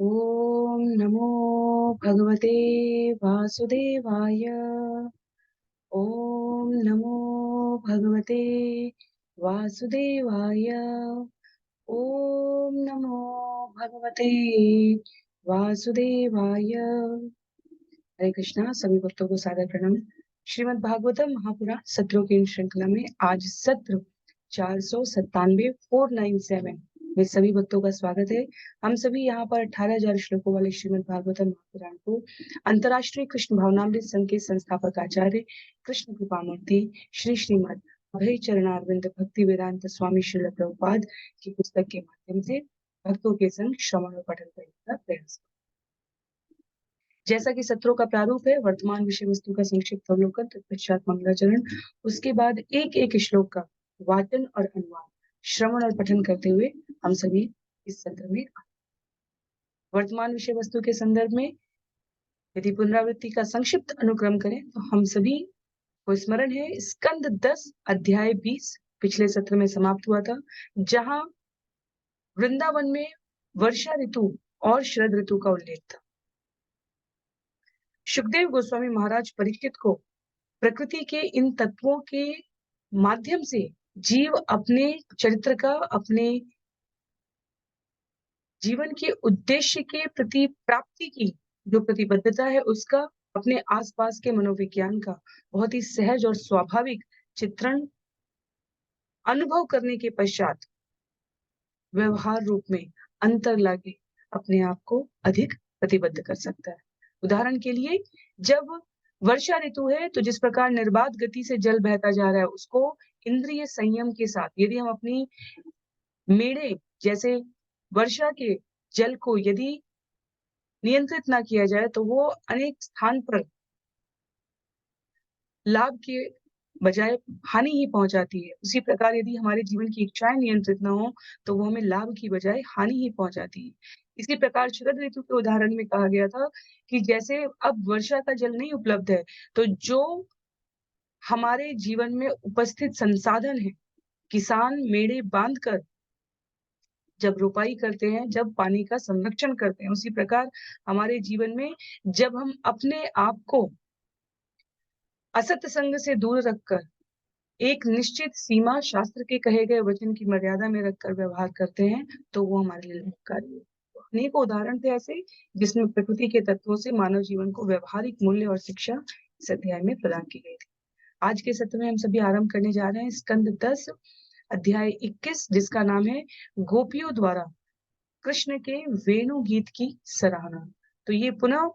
ॐ नमो भगवते वासुदेवाय। ॐ नमो भगवते वासुदेवाय। ॐ नमो भगवते वासुदेवाय। हरे कृष्णा। सभी भक्तों को सादर प्रणाम। श्रीमद् भागवतम महापुराण सत्रों की इन श्रृंखला में आज सत्र 497 497 में सभी भक्तों का स्वागत है। हम सभी यहाँ पर 18,000 श्लोकों वाले श्रीमद् भागवतम महापुराण को अंतर्राष्ट्रीय कृष्ण भावनामृत संघ के संस्थापक आचार्य कृष्ण कृपामूर्ति श्री श्रीमद् अभय चरणारविंद भक्ति वेदांत स्वामी श्रील प्रभुपाद की पुस्तक के माध्यम से भक्तों के संग श्रवण और पठन करने का प्रयास। जैसा कि सत्रों का प्रारूप है, वर्तमान विषय वस्तु का संक्षिप्त अवलोकन, तत्पश्चात मंगलाचरण, उसके बाद एक एक श्लोक का वाचन और अनुवाद, श्रवण और पठन करते हुए हम सभी इस सत्र में वर्तमान विषय वस्तु के संदर्भ में यदि पुनरावृत्ति का संक्षिप्त अनुक्रम करें तो हम सभी को स्मरण है स्कंद 10 अध्याय 20 पिछले सत्र में समाप्त हुआ था, जहां वृंदावन में वर्षा ऋतु और शरद ऋतु का उल्लेख था। सुखदेव गोस्वामी महाराज परीक्षित को प्रकृति के इन तत्वों के माध्यम से जीव अपने चरित्र का, अपने जीवन के उद्देश्य के प्रति प्राप्ति की जो प्रतिबद्धता है उसका, अपने आसपास के मनोविज्ञान का बहुत ही सहज और स्वाभाविक चित्रण अनुभव करने के पश्चात व्यवहार रूप में अंतर लाके अपने आप को अधिक प्रतिबद्ध कर सकता है। उदाहरण के लिए, जब वर्षा ऋतु है तो जिस प्रकार निर्बाध गति से जल बहता जा रहा है, उसको इंद्रिय संयम के साथ यदि हम अपनी मेड़े जैसे वर्षा के जल को यदि नियंत्रित ना किया जाए तो वो अनेक स्थान पर लाभ के बजाय हानि ही पहुंचाती है। उसी प्रकार यदि हमारे जीवन की इच्छाएं नियंत्रित ना हो तो वो हमें लाभ की बजाय हानि ही पहुंचाती है। इसी प्रकार शरद ऋतु के उदाहरण में कहा गया था कि जैसे अब वर्षा का जल नहीं उपलब्ध है तो जो हमारे जीवन में उपस्थित संसाधन है, किसान मेड़े बांधकर जब रोपाई करते हैं, जब पानी का संरक्षण करते हैं, उसी प्रकार हमारे जीवन में जब हम अपने आप को असत संग से दूर रखकर एक निश्चित सीमा, शास्त्र के कहे गए वचन की मर्यादा में रखकर व्यवहार करते हैं तो वो हमारे लिए लाभकारी है। तो अनेकों उदाहरण थे ऐसे जिसमें प्रकृति के तत्वों से मानव जीवन को व्यवहारिक मूल्य और शिक्षा इस अध्याय में प्रदान की गई थी। आज के सत्र में हम सभी आरंभ करने जा रहे हैं स्कंद 10 अध्याय 21, जिसका नाम है गोपियों द्वारा कृष्ण के वेणु गीत की सराहना। तो ये पुनः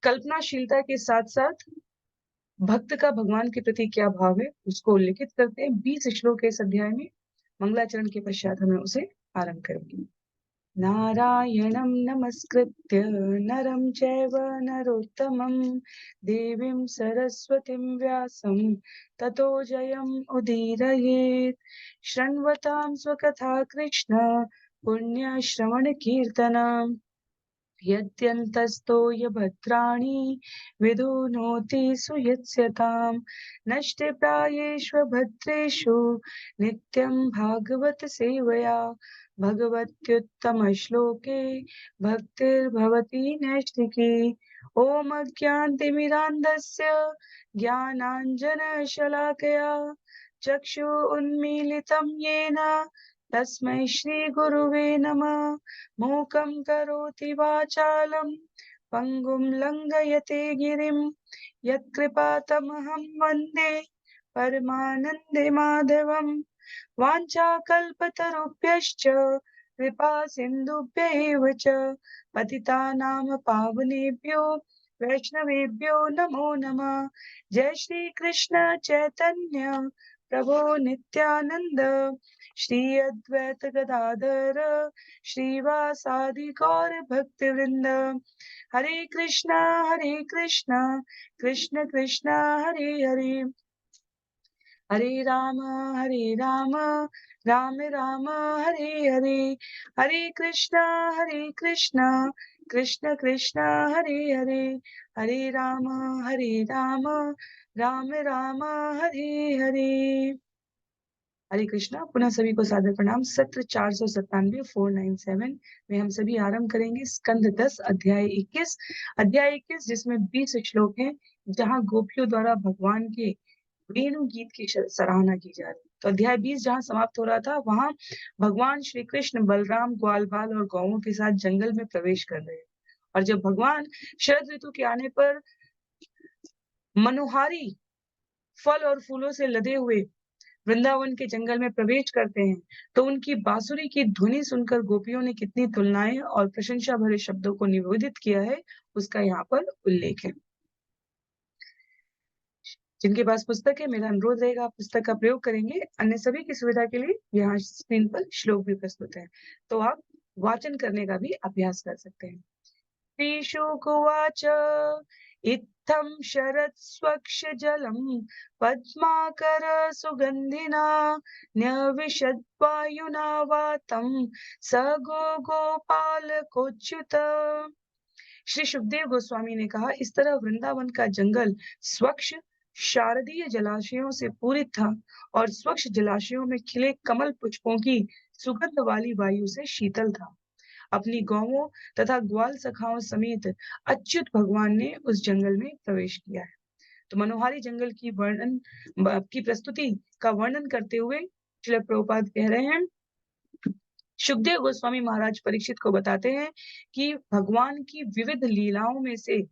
कल्पनाशीलता के साथ साथ भक्त का भगवान के प्रति क्या भाव है उसको उल्लेखित करते हैं। 20 श्लोक इस अध्याय में, मंगलाचरण के पश्चात हमें उसे आरंभ करेंगे। नारायणं नमस्कृत्य नरं चैव नरोत्तमं देवीं सरस्वतीं व्यासं ततो जयम् उदीरयेत्। शृण्वतां स्वकथा कृष्ण पुण्यश्रवणकीर्तनम् यद्यन्तस्तो यभद्राणि विधुनोति सुयत्स्यताम्। नष्टप्रायेष्वभद्रेषु नित्यं भागवत सेवया भगवत्युत्तमश्लोके भक्तिर्भवति नैष्ठिकी। ॐ अज्ञानतिमिरान्धस्य ज्ञानाञ्जनशलाकया चक्षु उन्मीलितं येन तस्मै श्रीगुरुवे नमः। मूकं करोति वाचालं पङ्गुं लङ्घयते गिरिं यत्कृपातमहं वन्दे परमानन्दे माधवम्। वाञ्छाकल्पतरुभ्यश्च कृपा सिन्धुभ्य एव च पतितानां पावनेभ्यो वैष्णवेभ्यो नमो नमः। जय श्री कृष्ण चैतन्य प्रभो नित्यानंद श्री अद्वैत गदाधर श्रीवासादि गौर भक्तवृंद। हरे कृष्णा कृष्ण कृष्ण हरे हरे, हरे राम राम राम हरे हरे। हरे कृष्णा कृष्ण कृष्ण हरे हरे, हरे राम राम राम हरे हरे। हरे कृष्णा, पुनः सभी को सादर प्रणाम। सत्र 497 497 में हम सभी आरंभ करेंगे स्कंद 10 अध्याय 21। अध्याय 21 जिसमें 20 श्लोक हैं, जहाँ गोपियों द्वारा भगवान के वेणु गीत की सराहना की जा रही है। तो अध्याय 20 जहाँ समाप्त हो रहा था, वहां भगवान श्री कृष्ण बलराम ग्वाल बाल और गौओं के साथ जंगल में प्रवेश कर रहे हैं। और जब भगवान शरद ऋतु के आने पर मनोहारी फल और फूलों से लदे हुए वृंदावन के जंगल में प्रवेश करते हैं, तो उनकी बांसुरी की ध्वनि सुनकर गोपियों ने कितनी तुलनाएं और प्रशंसा भरे शब्दों को निवेदित किया है, उसका यहाँ पर उल्लेख है। जिनके पास पुस्तक है, मेरा अनुरोध रहेगा आप पुस्तक का प्रयोग करेंगे। अन्य सभी की सुविधा के लिए यहाँ स्क्रीन पर श्लोक भी प्रस्तुत है, तो आप वाचन करने का भी अभ्यास कर सकते हैं। श्रीशुकुवाच इत्थं शरत्स्वक्षजलं पद्माकर सुगन्धिना न्यविशद्वायुना वातं स गोपालकोच्युत। श्री सुखदेव गोस्वामी ने कहा, इस तरह वृंदावन का जंगल स्वच्छ शारदीय जलाशयों से पूरित था और स्वच्छ जलाशयों में खिले कमल पुष्पों की सुगंध वाली वायु से शीतल था। अपनी गौओं तथा ग्वाल सखाओं समेत अच्युत भगवान ने उस जंगल में प्रवेश किया है। तो मनोहारी जंगल की प्रस्तुति का वर्णन करते हुए श्रील प्रभुपाद कह रहे हैं, सुखदेव गोस्वामी महाराज परीक्षित को बताते हैं कि भगवान की विविध लीलाओं में से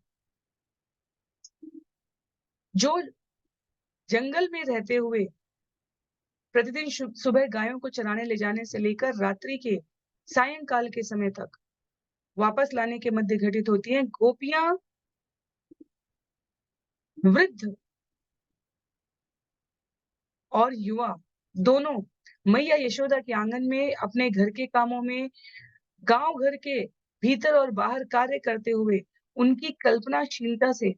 जो जंगल में रहते हुए प्रतिदिन सुबह गायों को चराने ले जाने से लेकर रात्रि के सायंकाल के समय तक वापस लाने के मध्य घटित होती हैं। गोपियां, वृद्ध और युवा दोनों मैया यशोदा के आंगन में अपने घर के कामों में, गांव घर के भीतर और बाहर कार्य करते हुए उनकी कल्पनाशीलता से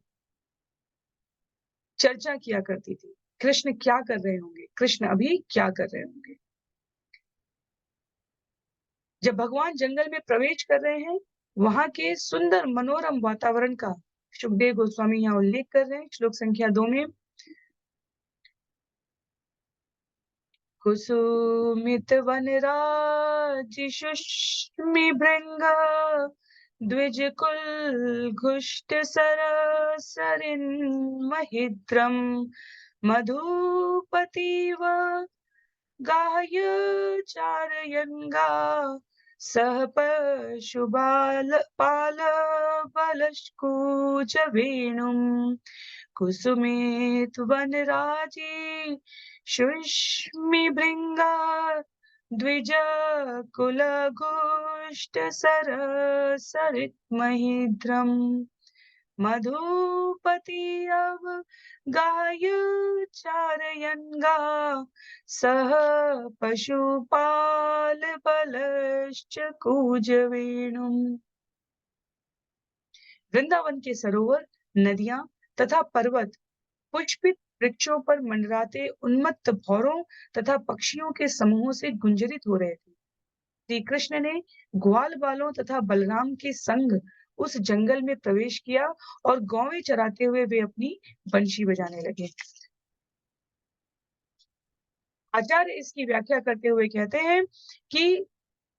चर्चा किया करती थी। कृष्ण क्या कर रहे होंगे, कृष्ण अभी क्या कर रहे होंगे। जब भगवान जंगल में प्रवेश कर रहे हैं, वहां के सुंदर मनोरम वातावरण का सुखदेव गोस्वामी यहाँ उल्लेख कर रहे हैं श्लोक संख्या 2 में। कुसुमित वनराज सुष्मि भृंग द्विज कुल घुष्ट सरिन महिद्रम मधुपतिव गाय चारयंगा सह पशुबाल पाल बलस्कूच वेणुम कुसुमेत वनराजी शुष्मि भृंगा द्विज कुलगुष्ट सरित महिद्रम मधुपति अव गाय चारयंगा सह पशुपाल बलश्च कूज वेणुम। वृंदावन के सरोवर, नदियां तथा पर्वत पुष्पित वृक्षों पर मंडराते उन्मत्त भौरों तथा पक्षियों के समूहों से गुंजरित हो रहे थे। श्री कृष्ण ने ग्वाल बालों तथा बलराम के संग उस जंगल में प्रवेश किया और गौवें चराते हुए वे अपनी बंशी बजाने लगे। आचार्य इसकी व्याख्या करते हुए कहते हैं कि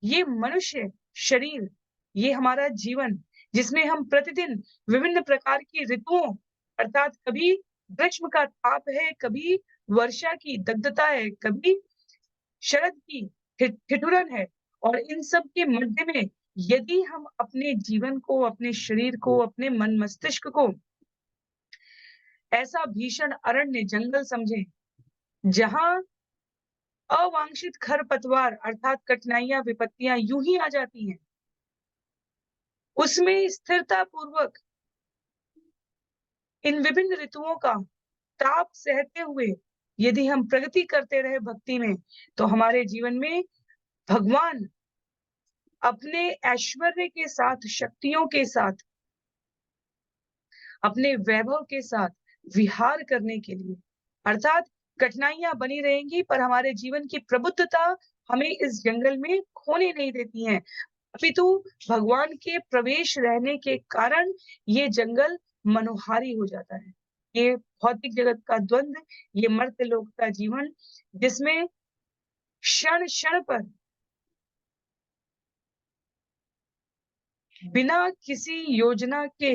ये मनुष्य शरीर, ये हमारा जीवन, जिसमें हम प्रतिदिन विभिन्न प्रकार की ऋतुओं अर्थात कभी ग्रीष्म का ताप है, कभी वर्षा की दग्धता है, कभी शरद की ठिठुरन है, और इन सब के मध्य में यदि हम अपने जीवन को, अपने शरीर को, अपने मन मस्तिष्क को ऐसा भीषण अरण्य जंगल समझें, जहां अवांछित खरपतवार अर्थात कठिनाइयां, विपत्तियां यूं ही आ जाती हैं, उसमें स्थिरता पूर्वक इन विभिन्न ऋतुओं का ताप सहते हुए यदि हम प्रगति करते रहे भक्ति में, तो हमारे जीवन में भगवान अपने ऐश्वर्य के साथ, शक्तियों के साथ, अपने वैभव के साथ विहार करने के लिए, अर्थात कठिनाइयां बनी रहेंगी पर हमारे जीवन की प्रबुद्धता हमें इस जंगल में खोने नहीं देती हैं, अपितु भगवान के प्रवेश रहने के कारण ये जंगल मनोहारी हो जाता है। ये भौतिक जगत का द्वंद्व, ये मर्त्य लोक का जीवन, जिसमें क्षण-क्षण पर बिना किसी योजना के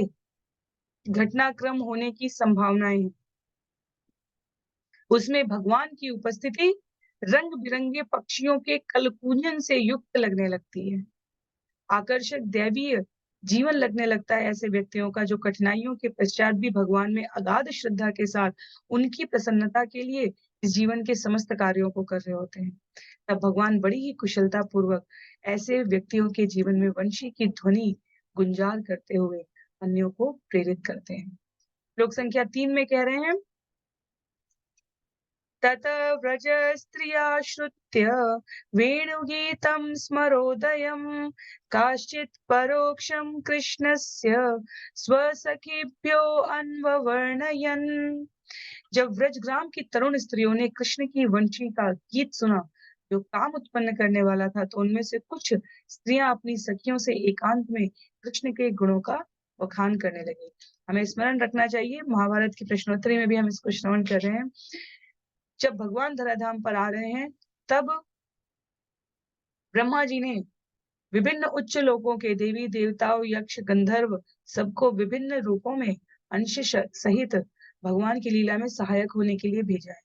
घटनाक्रम होने की संभावनाएँ हैं। उसमें भगवान की उपस्थिति रंग-बिरंगे पक्षियों के कलकूजन से युक्त लगने लगती है। आकर्षक दैवीय जीवन लगने लगता है ऐसे व्यक्तियों का जो कठिनाइयों के पश्चात भी भगवान में अगाध श्रद्धा के साथ उनकी प्रसन्नता के लिए इस जीवन के समस्त कार्यों को कर रहे होते हैं। तब भगवान बड़ी ही कुशलता पूर्वक ऐसे व्यक्तियों के जीवन में वंशी की ध्वनि गुंजार करते हुए अन्यों को प्रेरित करते हैं। श्लोक संख्या 3 में कह रहे हैं, ततः व्रजस्त्रिया श्रुत्य वेणुगीतं स्मरोदयं काश्चित् परोक्षं कृष्णस्य स्वसखिभ्यो अन्ववर्णयन्। जब व्रजग्राम की तरुण स्त्रियों ने कृष्ण की वंशी का गीत सुना जो काम उत्पन्न करने वाला था, तो उनमें से कुछ स्त्रियां अपनी सखियों से एकांत में कृष्ण के गुणों का बखान करने लगी। हमें स्मरण रखना चाहिए, महाभारत की प्रश्नोत्तरी में भी हम इसको श्रवण कर रहे हैं। जब भगवान धराधाम पर आ रहे हैं, तब ब्रह्मा जी ने विभिन्न उच्च लोकों के देवी देवताओं, यक्ष, गंधर्व सबको विभिन्न रूपों में अंश सहित भगवान की लीला में सहायक होने के लिए भेजा है।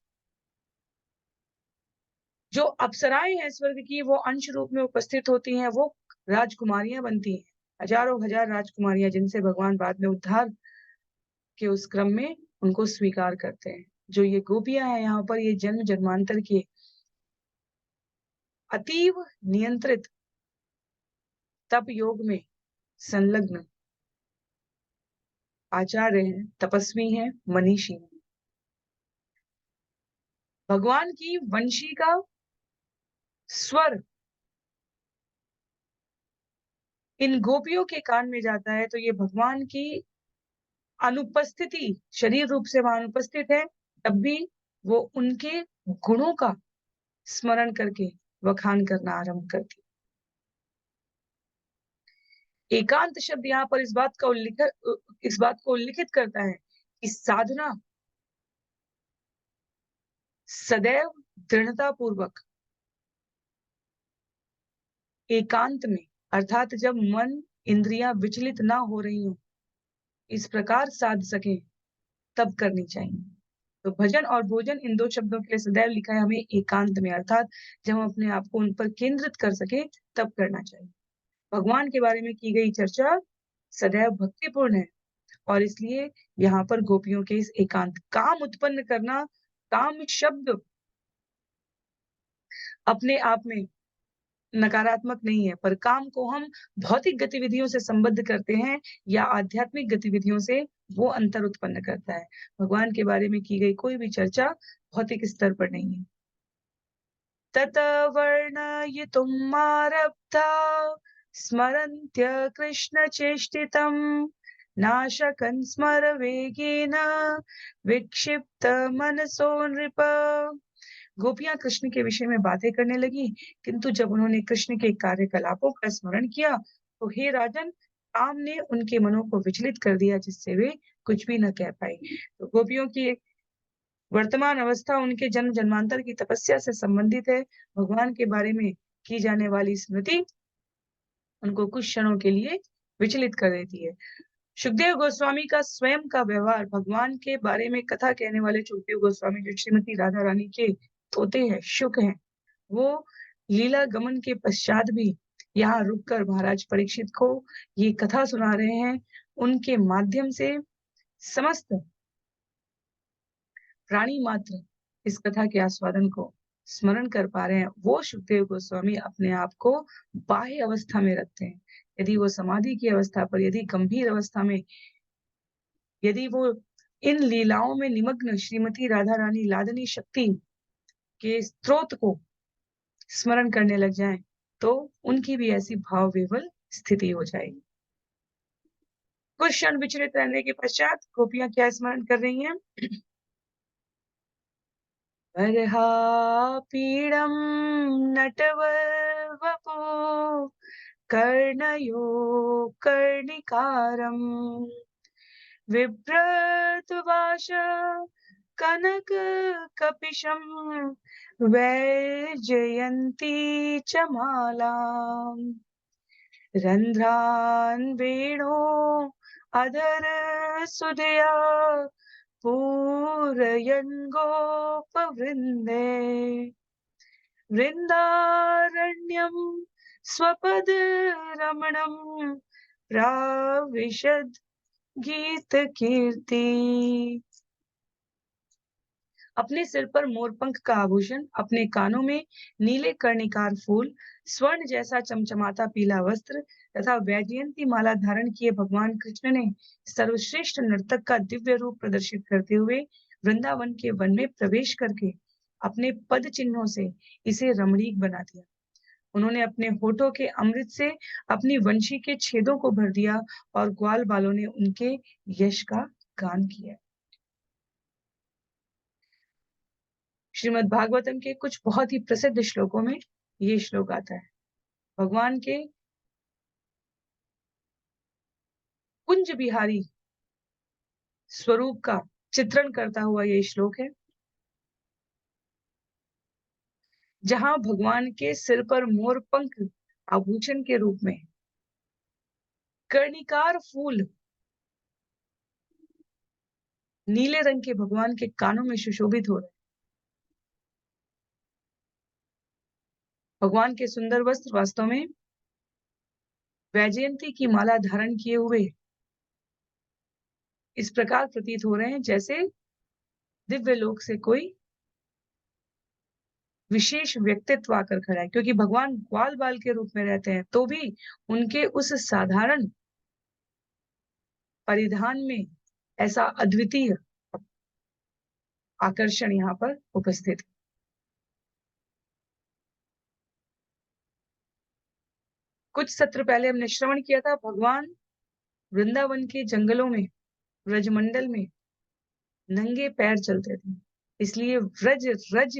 जो अप्सराएं हैं स्वर्ग की, वो अंश रूप में उपस्थित होती हैं, वो राजकुमारियां बनती हैं, हजारों हजार राजकुमारियां, जिनसे भगवान बाद में उद्धार के उस क्रम में उनको स्वीकार करते हैं। जो ये गोपियां हैं यहाँ पर, ये जन्म जन्मांतर के अतीव नियंत्रित तप योग में संलग्न आचार्य हैं, तपस्वी हैं, मनीषी हैं। भगवान की वंशी का स्वर इन गोपियों के कान में जाता है, तो ये भगवान की अनुपस्थिति, शरीर रूप से वहां अनुपस्थित है, तब भी वो उनके गुणों का स्मरण करके वखान करना आरंभ करती। एकांत शब्द यहाँ पर इस बात को उल्लिखित करता है कि साधना सदैव दृढ़ता पूर्वक एकांत में, अर्थात जब मन इंद्रियां विचलित ना हो रही हो, इस प्रकार साध सके, तब करनी चाहिए। तो भजन और भोजन इन दो शब्दों के लिए सदैव लिखा है हमें एकांत में, अर्थात जब हम अपने आप को उन पर केंद्रित कर सके, तब करना चाहिए। भगवान के बारे में की गई चर्चा सदैव भक्तिपूर्ण है, और इसलिए यहाँ पर गोपियों के इस एकांत काम उत्पन्न करना, काम शब्द अपने आप में नकारात्मक नहीं है, पर काम को हम भौतिक गतिविधियों से संबद्ध करते हैं या आध्यात्मिक गतिविधियों से, वो अंतर उत्पन्न करता है। भगवान के बारे में की गई कोई भी चर्चा भौतिक स्तर पर नहीं है। तत वर्णयितुमारब्धा स्मरन्त्य कृष्ण चेष्टितम् नाशकन् स्मर वेगेन विक्षिप्त मनसो नृप। गोपियां कृष्ण के विषय में बातें करने लगी, किंतु जब उन्होंने कृष्ण के कार्यकलापों का स्मरण किया, तो हे राजन, काम ने उनके मनों को विचलित कर दिया, जिससे वे कुछ भी न कह पाई। तो गोपियों की वर्तमान अवस्था उनके जन्म जन्मांतर की तपस्या से संबंधित है। भगवान के बारे में की जाने वाली स्मृति उनको कुछ क्षणों के लिए विचलित कर देती है। सुखदेव गोस्वामी का स्वयं का व्यवहार, भगवान के बारे में कथा कहने वाले सुखदेव गोस्वामी जो श्रीमती राधा रानी के तोते हैं, शुक हैं, वो लीला गमन के पश्चात भी यहाँ रुककर महाराज परीक्षित को ये कथा सुना रहे हैं। उनके माध्यम से समस्त प्राणी मात्र इस कथा के आस्वादन को स्मरण कर पा रहे हैं। वो सुखदेव गोस्वामी अपने आप को बाह्य अवस्था में रखते हैं। यदि वो समाधि की अवस्था पर, यदि गंभीर अवस्था में, यदि वो इन लीलाओं में निमग्न श्रीमती राधा रानी लादनी शक्ति के स्त्रोत को स्मरण करने लग जाएं, तो उनकी भी ऐसी भाव विह्वल स्थिति हो जाएगी। कुछ क्षण विचलित रहने के पश्चात गोपियां क्या स्मरण कर रही हैं? वरहापीडं नटवरवपो कर्णयो कर्णिकारम् बिभ्रतुभाष कनककपिशं वैजयन्ती च मालाम् रन्ध्रान् वेणो अधर सुदया पूरयन् गोपवृन्दे वृन्दारण्यं स्वपदरमणं प्राविशद् गीतकीर्ति। अपने सिर पर मोरपंख का आभूषण, अपने कानों में नीले कर्णिकार फूल, स्वर्ण जैसा चमचमाता पीला वस्त्र तथा वैजयंती माला धारण किए भगवान कृष्ण ने सर्वश्रेष्ठ नर्तक का दिव्य रूप प्रदर्शित करते हुए वृंदावन के वन में प्रवेश करके अपने पद चिन्हों से इसे रमणीक बना दिया। उन्होंने अपने होठों के अमृत से अपनी वंशी के छेदों को भर दिया और ग्वाल बालों ने उनके यश का गान किया। श्रीमद् भागवतम के कुछ बहुत ही प्रसिद्ध श्लोकों में ये श्लोक आता है। भगवान के कुंज बिहारी स्वरूप का चित्रण करता हुआ ये श्लोक है, जहां भगवान के सिर पर मोर पंख आभूषण के रूप में, कर्णिकार फूल नीले रंग के भगवान के कानों में सुशोभित हो रहे, भगवान के सुंदर वस्त्र वास्तव में वैजयंती की माला धारण किए हुए इस प्रकार प्रतीत हो रहे हैं जैसे दिव्य लोक से कोई विशेष व्यक्तित्व आकर खड़ा है, क्योंकि भगवान ग्वाल बाल के रूप में रहते हैं तो भी उनके उस साधारण परिधान में ऐसा अद्वितीय आकर्षण यहाँ पर उपस्थित है। कुछ सत्र पहले हमने श्रवण किया था, भगवान वृंदावन के जंगलों में, व्रजमंडल में नंगे पैर चलते थे, इसलिए व्रज रज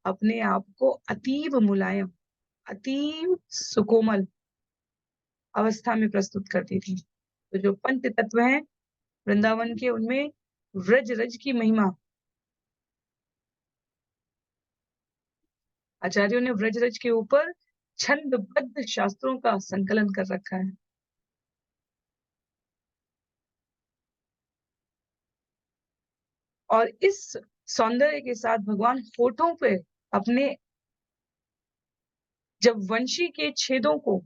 अपने आप को अतीब मुलायम, अतीब सुकोमल अवस्था में प्रस्तुत करती थी। तो जो पंच तत्व हैं वृंदावन के, उनमें व्रज रज की महिमा आचार्यों ने व्रज रज के ऊपर छंदबद्ध शास्त्रों का संकलन कर रखा है। और इस सौंदर्य के साथ भगवान होठों पे अपने जब वंशी के छेदों को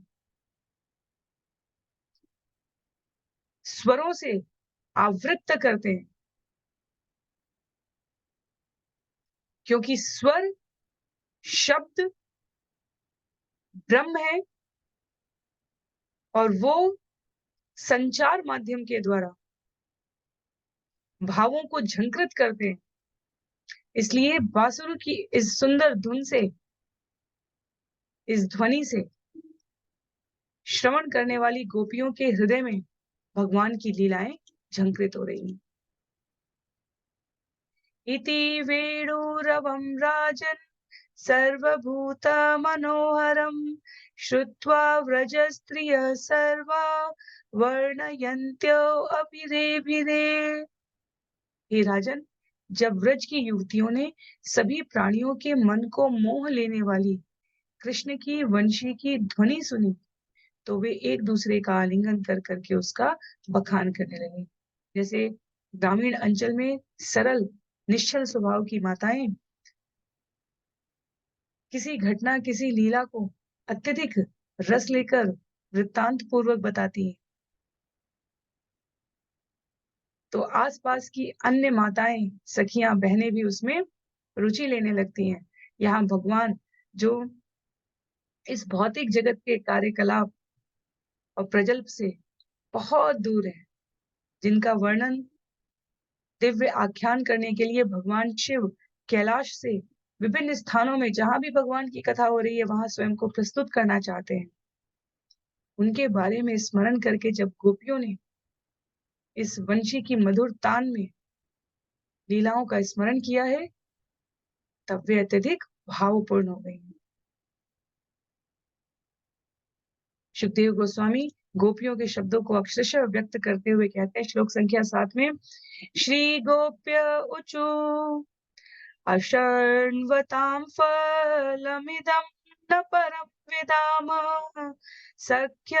स्वरों से आवृत्त करते हैं, क्योंकि स्वर शब्द ब्रह्म है और वो संचार माध्यम के द्वारा भावों को झंकृत करते हैं। इसलिए बांसुरी की इस सुंदर धुन से, इस ध्वनि से श्रवण करने वाली गोपियों के हृदय में भगवान की लीलाएं झंकृत हो रही हैं। इति वेणुरवं राजन् सर्वभूत मनोहरं श्रुत्वा व्रजस्त्रियः सर्वा वर्णयन्त्यो अभिरेभिरे। हे राजन, जब व्रज की युवतियों ने सभी प्राणियों के मन को मोह लेने वाली कृष्ण की वंशी की ध्वनि सुनी तो वे एक दूसरे का आलिंगन कर करके उसका बखान करने लगे। जैसे ग्रामीण अंचल में सरल निश्चल स्वभाव की माताएं किसी घटना, किसी लीला को अत्यधिक रस लेकर वृत्तांत पूर्वक बताती हैं, तो आसपास की अन्य माताएं, सखियां, बहनें भी उसमें रुचि लेने लगती हैं। यहाँ भगवान जो इस भौतिक जगत के कार्यकलाप और प्रजल्प से बहुत दूर है, जिनका वर्णन दिव्य आख्यान करने के लिए भगवान शिव कैलाश से विभिन्न स्थानों में जहां भी भगवान की कथा हो रही है वहां स्वयं को प्रस्तुत करना चाहते हैं, उनके बारे में स्मरण करके जब गोपियों ने इस वंशी की मधुर तान में लीलाओं का स्मरण किया है, तब वे अत्यधिक भावपूर्ण हो गई। सुखदेव गोस्वामी गोपियों के शब्दों को अक्षरशः व्यक्त करते हुए कहते हैं, श्लोक संख्या 7 में, श्री गोप्य उचु अशृण्वतां फलमिदं न परं विदामः सख्य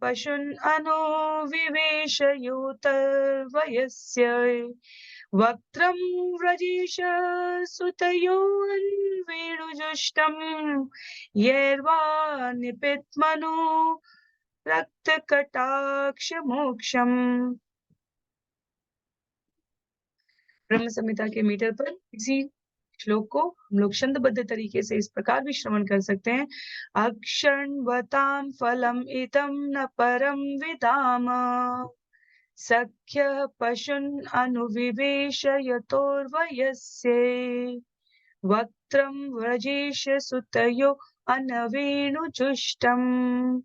पशून् अनुविवेशयोतर्वयस्य वक्त्रं व्रजेश सुतयोन्वेणुजुष्टं यैर्वा निपीत्मनो रक्तकटाक्षमोक्षम्। ब्रह्म संहिता के मीटर पर इसी श्लोक को हम लोग छंदबद्ध तरीके से इस प्रकार भी श्रवण कर सकते हैं। अक्षण्वतां फलम् इदं न परं विदाम सख्यः पशून् अनुविवेश यतोर्वयस्ये वक्त्रं व्रजेश सुतयो अनवेणुजुष्टम्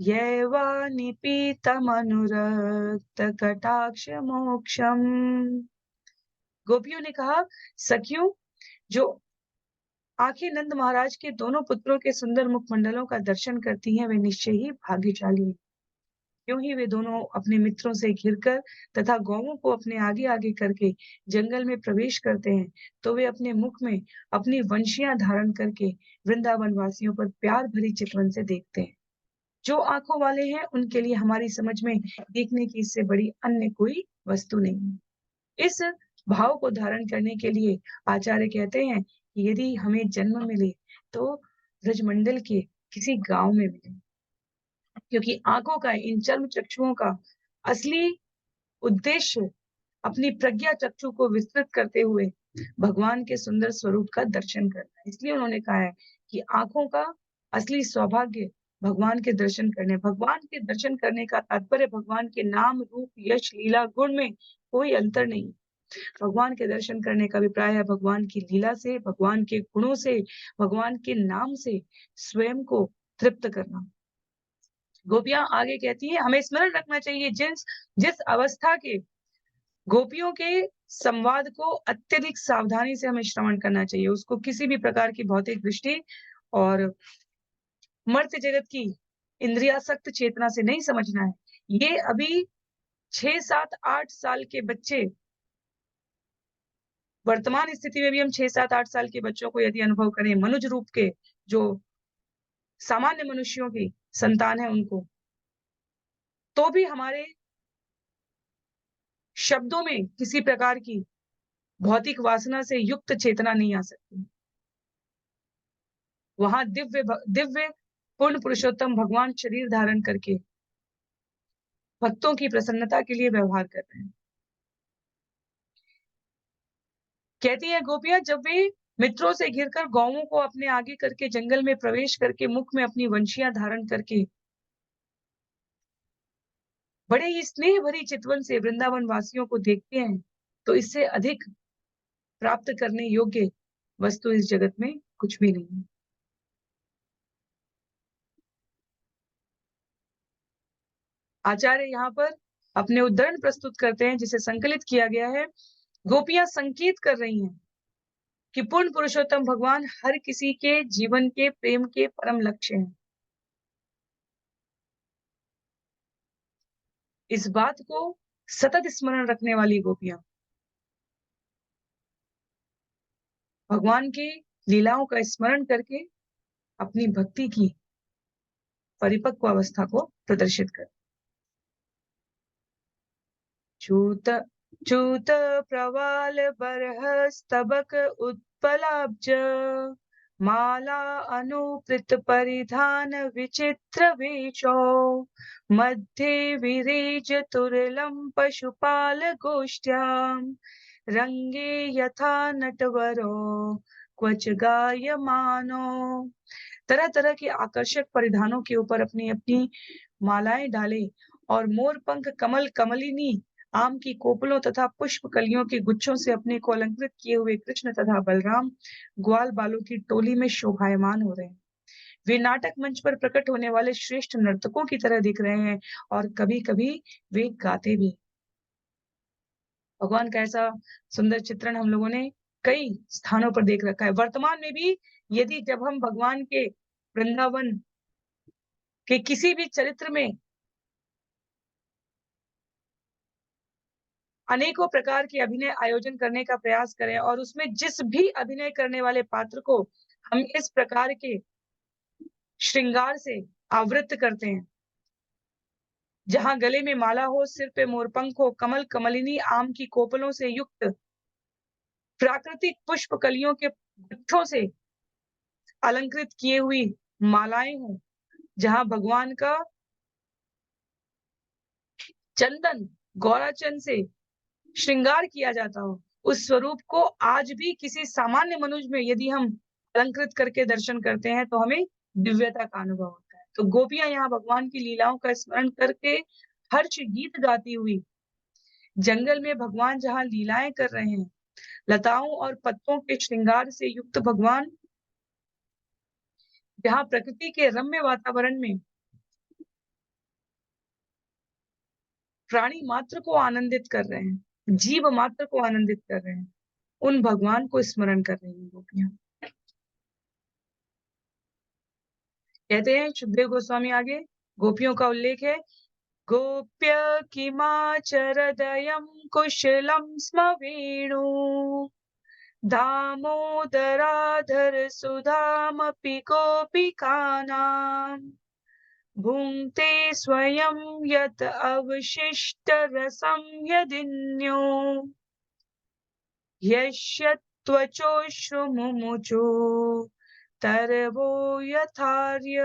यैवा निपीतमनुरक्तकटाक्षमोक्षम्। गोपियों ने कहा, सखियों, जो आंखें नंद महाराज के दोनों पुत्रों के सुंदर मुखमंडलों का दर्शन करती हैं, वे निश्चय ही भाग्यशाली हैं। क्यों ही वे दोनों अपने मित्रों से घिरकर तथा गौओं को अपने आगे आगे करके जंगल में प्रवेश करते हैं, तो वे अपने मुख में अपनी वंशियां धारण करके वृंदावन वासियों पर प्यार भरी चितवन से देखते हैं। जो आंखों वाले हैं, उनके लिए हमारी समझ में देखने की इससे बड़ी अन्य कोई वस्तु नहीं है। इस भाव को धारण करने के लिए आचार्य कहते हैं कि यदि हमें जन्म मिले तो ब्रजमंडल के किसी गांव में मिले, क्योंकि आंखों का, इन चर्म चक्षुओं का असली उद्देश्य अपनी प्रज्ञा चक्षु को विस्तृत करते हुए भगवान के सुंदर स्वरूप का दर्शन करना है। इसलिए उन्होंने कहा है कि आंखों का असली सौभाग्य भगवान के दर्शन करने। भगवान के दर्शन करने का तात्पर्य भगवान के नाम, रूप, यश, लीला, गुण में कोई अंतर नहीं। भगवान के दर्शन करने का अभिप्राय है भगवान की लीला से, भगवान के गुणों से, भगवान के नाम से स्वयं को तृप्त करना। गोपियां आगे कहती हैं, हमें स्मरण रखना चाहिए जिस अवस्था के गोपियों के संवाद को अत्यधिक सावधानी से हमें श्रवण करना चाहिए। उसको किसी भी प्रकार की भौतिक दृष्टि और मर्त्य जगत की इंद्रियासक्त चेतना से नहीं समझना है। ये अभी 6, 7, 8 साल के बच्चे, वर्तमान स्थिति में भी हम 6, 7, 8 साल के बच्चों को यदि अनुभव करें, मनुज रूप के जो सामान्य मनुष्यों की संतान है उनको, तो भी हमारे शब्दों में किसी प्रकार की भौतिक वासना से युक्त चेतना नहीं आ सकती। वहां दिव्य पूर्ण पुरुषोत्तम भगवान शरीर धारण करके भक्तों की प्रसन्नता के लिए व्यवहार कर रहे हैं। कहती है गोपियां, जब वे मित्रों से घिरकर गौओं को अपने आगे करके जंगल में प्रवेश करके मुख में अपनी वंशियां धारण करके बड़े ही स्नेह भरी चितवन से वृंदावन वासियों को देखते हैं, तो इससे अधिक प्राप्त करने योग्य वस्तु इस जगत में कुछ भी नहीं है। आचार्य यहाँ पर अपने उद्धरण प्रस्तुत करते हैं, जिसे संकलित किया गया है। गोपियां संकेत कर रही हैं कि पूर्ण पुरुषोत्तम भगवान हर किसी के जीवन के प्रेम के परम लक्ष्य हैं। इस बात को सतत स्मरण रखने वाली गोपियां भगवान की लीलाओं का स्मरण करके अपनी भक्ति की परिपक्व अवस्था को प्रदर्शित कर। चूत चूत प्रवाल बरह स्तबक उत्पलाब्ज माला अनुपृत परिधान विचित्र वेशो मध्ये विरेज तुरलम पशुपाल गोष्ठ्याम रंगे यथा नटवरो क्वच गायमानो। तरह तरह के आकर्षक परिधानों के ऊपर अपनी अपनी मालाएं डाले और मोर पंख, कमल, कमलिनी, आम की कोपलों तथा पुष्प कलियों के गुच्छों से अपने को अलंकृत किए हुए कृष्ण तथा बलराम ग्वाल बालों की टोली में शोभायमान हो रहे हैं। वे नाटक मंच पर प्रकट होने वाले श्रेष्ठ नर्तकों की तरह दिख रहे हैं और कभी कभी वे गाते भी। भगवान का ऐसा सुंदर चित्रण हम लोगों ने कई स्थानों पर देख रखा है। वर्तमान में भी यदि जब हम भगवान के वृंदावन के किसी भी चरित्र में अनेकों प्रकार के अभिनय आयोजन करने का प्रयास करें और उसमें जिस भी अभिनय करने वाले पात्र को हम इस प्रकार के श्रृंगार से आवृत करते हैं, जहाँ गले में माला हो, सिर पे मोरपंख हो, कमल कमलिनी आम की कोपलों से युक्त प्राकृतिक पुष्प कलियों के गुच्छों से अलंकृत किए हुई मालाएं हों, जहाँ भगवान का चंदन गौराचंद से श्रृंगार किया जाता हो, उस स्वरूप को आज भी किसी सामान्य मनुष्य में यदि हम अलंकृत करके दर्शन करते हैं तो हमें दिव्यता का अनुभव होता है। तो गोपियां यहाँ भगवान की लीलाओं का स्मरण करके हर्ष गीत गाती हुई जंगल में भगवान जहाँ लीलाएं कर रहे हैं, लताओं और पत्तों के श्रृंगार से युक्त भगवान जहाँ प्रकृति के रम्य वातावरण में प्राणी मात्र को आनंदित कर रहे हैं, जीव मात्र को आनंदित कर रहे हैं, उन भगवान को स्मरण कर रही हैं गोपियां। कहते हैं सुखदेव गोस्वामी आगे, गोपियों का उल्लेख है, गोप्य किमाचरदयं कुशलं स्म वेणु दामोदराधर सुधामपि गोपिकानां भुङ्क्ते स्वयं यत् अवशिष्ट रसं यदिन्यो यस्य त्वचोश्रुमुमुचो तरवो यथार्य।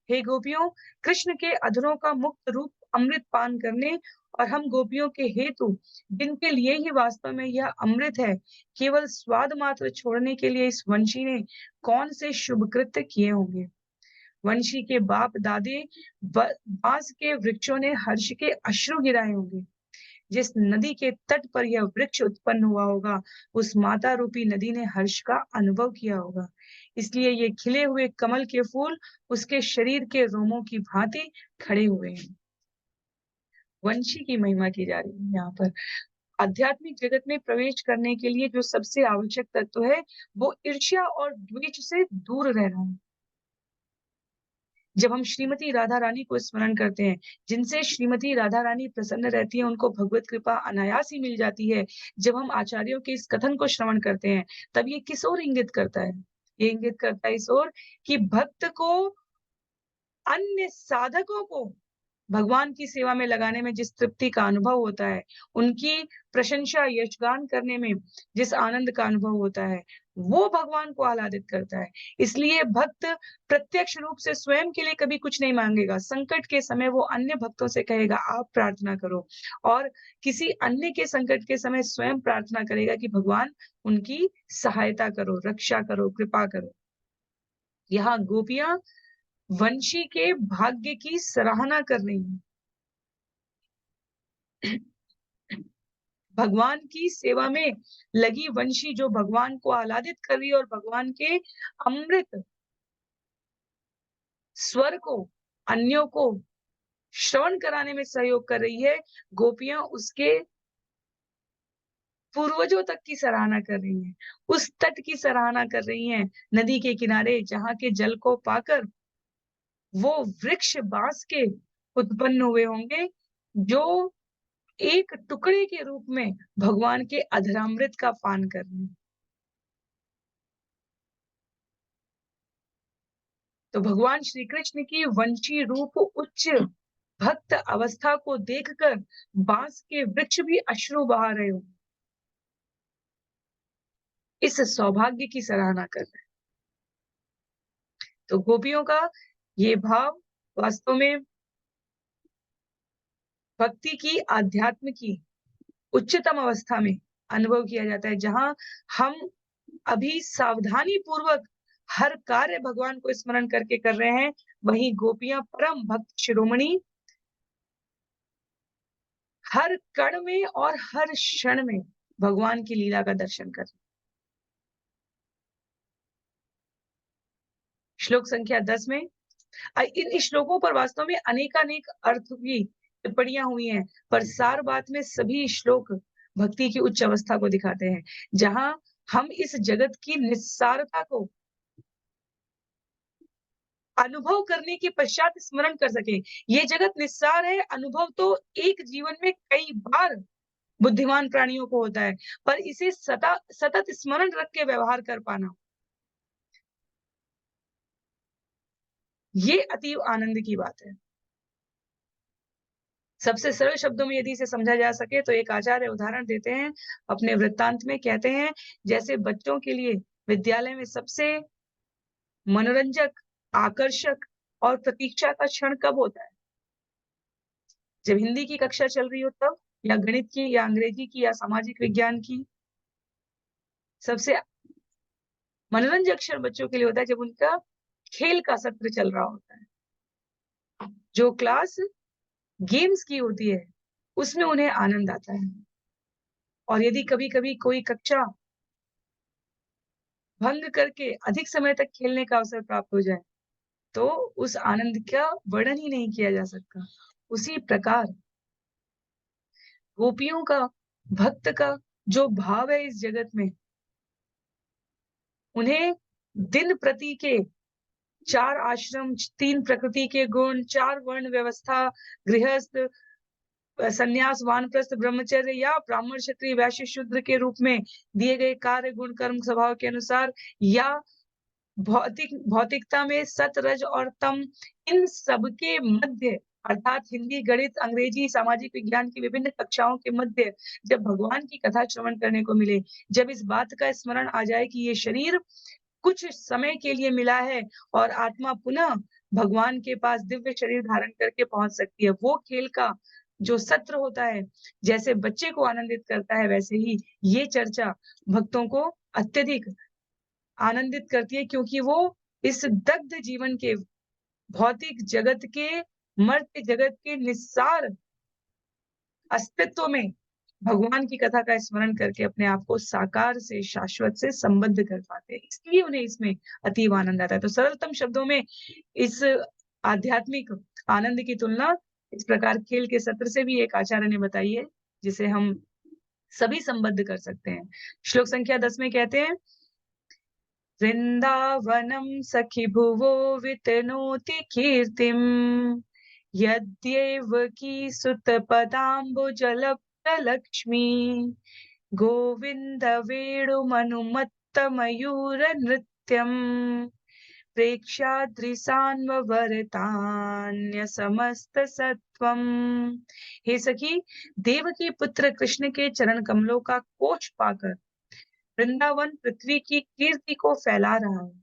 हे गोपियों, कृष्ण के अधरों का मुक्त रूप अमृत पान करने और हम गोपियों के हेतु जिनके लिए ही वास्तव में यह अमृत है, केवल स्वाद मात्र छोड़ने के लिए इस वंशी ने कौन से शुभ कृत्य किए होंगे। वंशी के बाप दादे बांस के वृक्षों ने हर्ष के अश्रु गिराए होंगे। जिस नदी के तट पर यह वृक्ष उत्पन्न हुआ होगा, उस माता रूपी नदी ने हर्ष का अनुभव किया होगा। इसलिए ये खिले हुए कमल के फूल उसके शरीर के रोमों की भांति खड़े हुए हैं। वंशी की महिमा की जा रही है यहाँ पर। आध्यात्मिक जगत में प्रवेश करने के लिए जो सबसे आवश्यक तत्व है, वो ईर्ष्या और द्वेष से दूर रहना है। जब हम श्रीमती राधा रानी को स्मरण करते हैं, जिनसे श्रीमती राधा रानी प्रसन्न रहती है, उनको भगवत कृपा अनायास ही मिल जाती है। जब हम आचार्यों के इस कथन को श्रवण करते हैं, तब ये किस ओर इंगित करता है? ये इंगित करता है इस ओर कि भक्त को अन्य साधकों को भगवान की सेवा में लगाने में जिस तृप्ति का अनुभव होता है, उनकी प्रशंसा यशगान करने में जिस आनंद का अनुभव होता है, वो भगवान को आह्लादित करता है। इसलिए भक्त प्रत्यक्ष रूप से स्वयं के लिए कभी कुछ नहीं मांगेगा। संकट के समय वो अन्य भक्तों से कहेगा, आप प्रार्थना करो, और किसी अन्य के संकट के समय स्वयं प्रार्थना करेगा कि भगवान उनकी सहायता करो, रक्षा करो, कृपा करो। यहाँ गोपियां वंशी के भाग्य की सराहना कर रही हैं। भगवान की सेवा में लगी वंशी जो भगवान को आह्लादित कर रही है और भगवान के अमृत स्वर को अन्यों को श्रवण कराने में सहयोग कर रही है। गोपियां उसके पूर्वजों तक की सराहना कर रही हैं, उस तट की सराहना कर रही हैं, नदी के किनारे जहां के जल को पाकर वो वृक्ष बांस के उत्पन्न हुए होंगे, जो एक टुकड़े के रूप में भगवान के अधरामृत का पान कर रहे हैं। तो भगवान श्री कृष्ण की वंशी रूप उच्च भक्त अवस्था को देखकर बांस के वृक्ष भी अश्रु बहा रहे हो, इस सौभाग्य की सराहना कर रहे हैं। तो गोपियों का ये भाव वास्तव में भक्ति की, आध्यात्म की उच्चतम अवस्था में अनुभव किया जाता है, जहां हम अभी सावधानी पूर्वक हर कार्य भगवान को स्मरण करके कर रहे हैं, वहीं गोपियां परम भक्त शिरोमणि हर कण में और हर क्षण में भगवान की लीला का दर्शन कर रहे हैं। श्लोक संख्या 10 में इन श्लोकों पर वास्तव में अनेकानेक अर्थ की टिप्पणियां हुई हैं, पर सार बात में सभी श्लोक भक्ति की उच्च अवस्था को दिखाते हैं, जहां हम इस जगत की निस्सारता को अनुभव करने के पश्चात स्मरण कर सके। ये जगत निस्सार है, अनुभव तो एक जीवन में कई बार बुद्धिमान प्राणियों को होता है, पर इसे सतत स्मरण रख के व्यवहार कर पाना, ये अतीव आनंद की बात है। सबसे सरल शब्दों में यदि इसे समझा जा सके तो एक आचार्य उदाहरण देते हैं, अपने वृत्तांत में कहते हैं, जैसे बच्चों के लिए विद्यालय में सबसे मनोरंजक, आकर्षक और प्रतीक्षा का क्षण कब होता है? जब हिंदी की कक्षा चल रही हो तब, या गणित की, या अंग्रेजी की, या सामाजिक विज्ञान की। सबसे मनोरंजक क्षण बच्चों के लिए होता है जब उनका खेल का सत्र चल रहा होता है। जो क्लास गेम्स की होती है, उसमें उन्हें आनंद आता है। और यदि कभी-कभी कोई कक्षा भंग करके अधिक समय तक खेलने का अवसर प्राप्त हो जाए, तो उस आनंद का वर्णन ही नहीं किया जा सकता। उसी प्रकार गोपियों का, भक्त का जो भाव है इस जगत में, उन्हें दिन प्रति के 4 आश्रम, 3 प्रकृति के गुण, 4 वर्ण व्यवस्था, गृहस्थ, संन्यास, वानप्रस्थ, ब्रह्मचर्य या ब्राह्मण, क्षत्रिय, वैश्य, शूद्र के रूप में दिए गए कार्य, गुण, कर्म, स्वभाव के अनुसार, या भौतिकता में सत, रज और तम, इन सबके मध्य अर्थात हिंदी, गणित, अंग्रेजी, सामाजिक विज्ञान की विभिन्न कक्षाओं के मध्य जब भगवान की कथा श्रवण करने को मिले, जब इस बात का स्मरण आ जाए कि ये शरीर कुछ समय के लिए मिला है और आत्मा पुनः भगवान के पास दिव्य शरीर धारण करके पहुंच सकती है। वो खेल का जो सत्र होता है, जैसे बच्चे को आनंदित करता है, वैसे ही ये चर्चा भक्तों को अत्यधिक आनंदित करती है, क्योंकि वो इस दग्ध जीवन के, भौतिक जगत के, मर्त्य जगत के निस्सार अस्तित्व में भगवान की कथा का स्मरण करके अपने आप को साकार से, शाश्वत से संबद्ध कर पाते हैं। इसलिए उन्हें इसमें अतीव आनंद आता है। तो सरलतम शब्दों में इस आध्यात्मिक आनंद की तुलना इस प्रकार खेल के सत्र से भी एक आचार्य ने बताई है, जिसे हम सभी संबद्ध कर सकते हैं। श्लोक संख्या 10 में कहते हैं, वृंदावनम सखी भुवो वितनोति कीर्तिम, यद्येवकी सुत पदाम्बुजलप्तलक्ष्मी, गोविंद वेणुमनुमत्त मयूर नृत्यम, प्रेक्षाद्रिसान्वरतान्य समस्त सत्वम। हे सखी, देवकी पुत्र कृष्ण के चरण कमलों का कोष पाकर वृंदावन पृथ्वी की कीर्ति को फैला रहा है।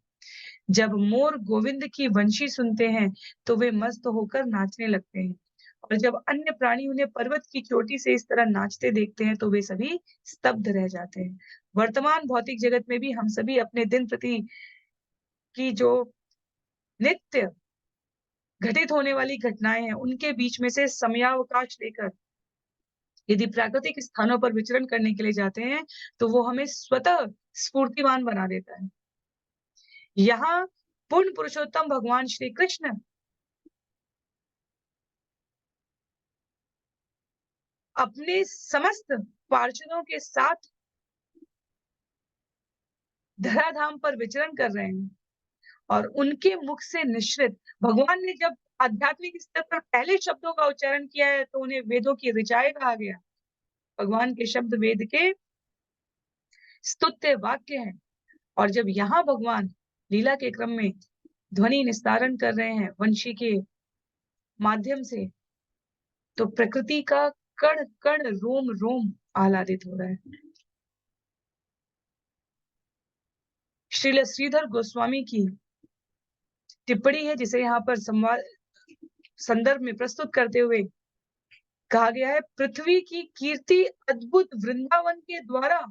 जब मोर गोविंद की वंशी सुनते हैं तो वे मस्त होकर नाचने लगते हैं, और जब अन्य प्राणी उन्हें पर्वत की चोटी से इस तरह नाचते देखते हैं तो वे सभी स्तब्ध रह जाते हैं। वर्तमान भौतिक जगत में भी हम सभी अपने दिन प्रति की जो नित्य घटित होने वाली घटनाएं हैं, उनके बीच में से समयावकाश लेकर यदि प्राकृतिक स्थानों पर विचरण करने के लिए जाते हैं, तो वो हमें स्वतः स्फूर्तिवान बना देता है। यहाँ पूर्ण पुरुषोत्तम भगवान श्री कृष्ण अपने समस्त पार्षदों के साथ धराधाम पर विचरण कर रहे हैं, और उनके मुख से निश्रित भगवान ने जब आध्यात्मिक स्तर पर पहले शब्दों का उच्चारण किया है तो उन्हें वेदों की ऋचाएं कहा गया। भगवान के शब्द वेद के स्तुत्य वाक्य हैं, और जब यहाँ भगवान लीला के क्रम में ध्वनि निस्तारण कर रहे हैं वंशी के माध्यम से, तो प्रकृति का कण कण, रोम रोम आह्लादित हो रहा है। श्रील श्रीधर गोस्वामी की टिप्पणी है, जिसे यहाँ पर संवाद संदर्भ में प्रस्तुत करते हुए कहा गया है, पृथ्वी की कीर्ति अद्भुत वृंदावन के द्वारा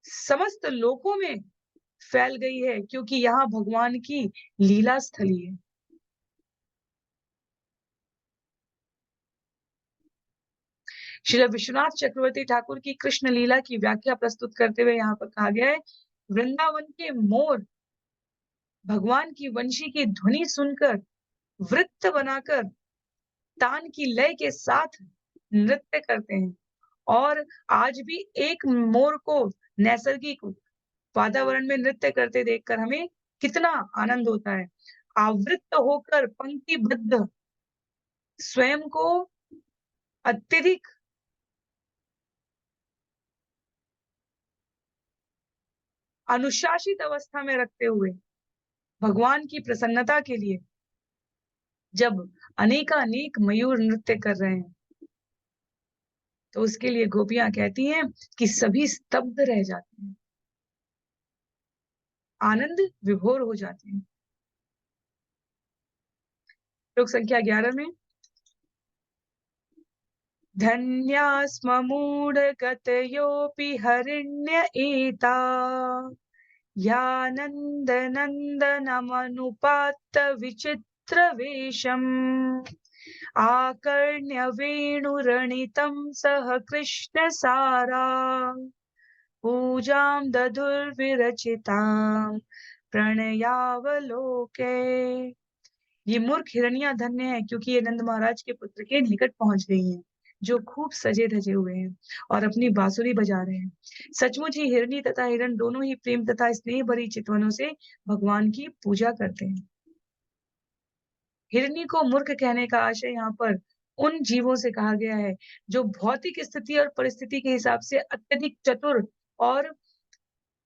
समस्त लोकों में फैल गई है, क्योंकि यहाँ भगवान की लीला स्थली है। श्री विश्वनाथ चक्रवर्ती ठाकुर की कृष्ण लीला की व्याख्या प्रस्तुत करते हुए यहाँ पर कहा गया है, वृंदावन के मोर भगवान की वंशी की ध्वनि सुनकर वृत्त बनाकर तान की लय के साथ नृत्य करते हैं, और आज भी एक मोर को नैसर्गिक वातावरण में नृत्य करते देखकर हमें कितना आनंद होता है। आवृत्त होकर पंक्तिबद्ध स्वयं को अत्यधिक अनुशासित अवस्था में रखते हुए भगवान की प्रसन्नता के लिए जब अनेकानेक मयूर नृत्य कर रहे हैं, तो उसके लिए गोपियां कहती हैं कि सभी स्तब्ध रह जाते हैं, आनंद विभोर हो जाते हैं। श्लोक संख्या 11 में धन्या स्म मूढगतयोऽपि हरिण्य एता यानन्दनन्दनमनुपात्त विचित्रवेषम् आकर्ण्य वेणुरणितं सह कृष्णसारा पूजां दधुर्विरचितां प्रणयावलोके। ये मूर्ख हिरनिया धन्य है क्योंकि ये नंद महाराज के पुत्र के निकट पहुंच गई हैं, जो खूब सजे धजे हुए हैं और अपनी बांसुरी बजा रहे हैं। सचमुच ही हिरनी तथा हिरण दोनों ही प्रेम तथा स्नेह भरी चितवनों से भगवान की पूजा करते हैं। हिरनी को मूर्ख कहने का आशय यहाँ पर उन जीवों से कहा गया है जो भौतिक स्थिति और परिस्थिति के हिसाब से अत्यधिक चतुर और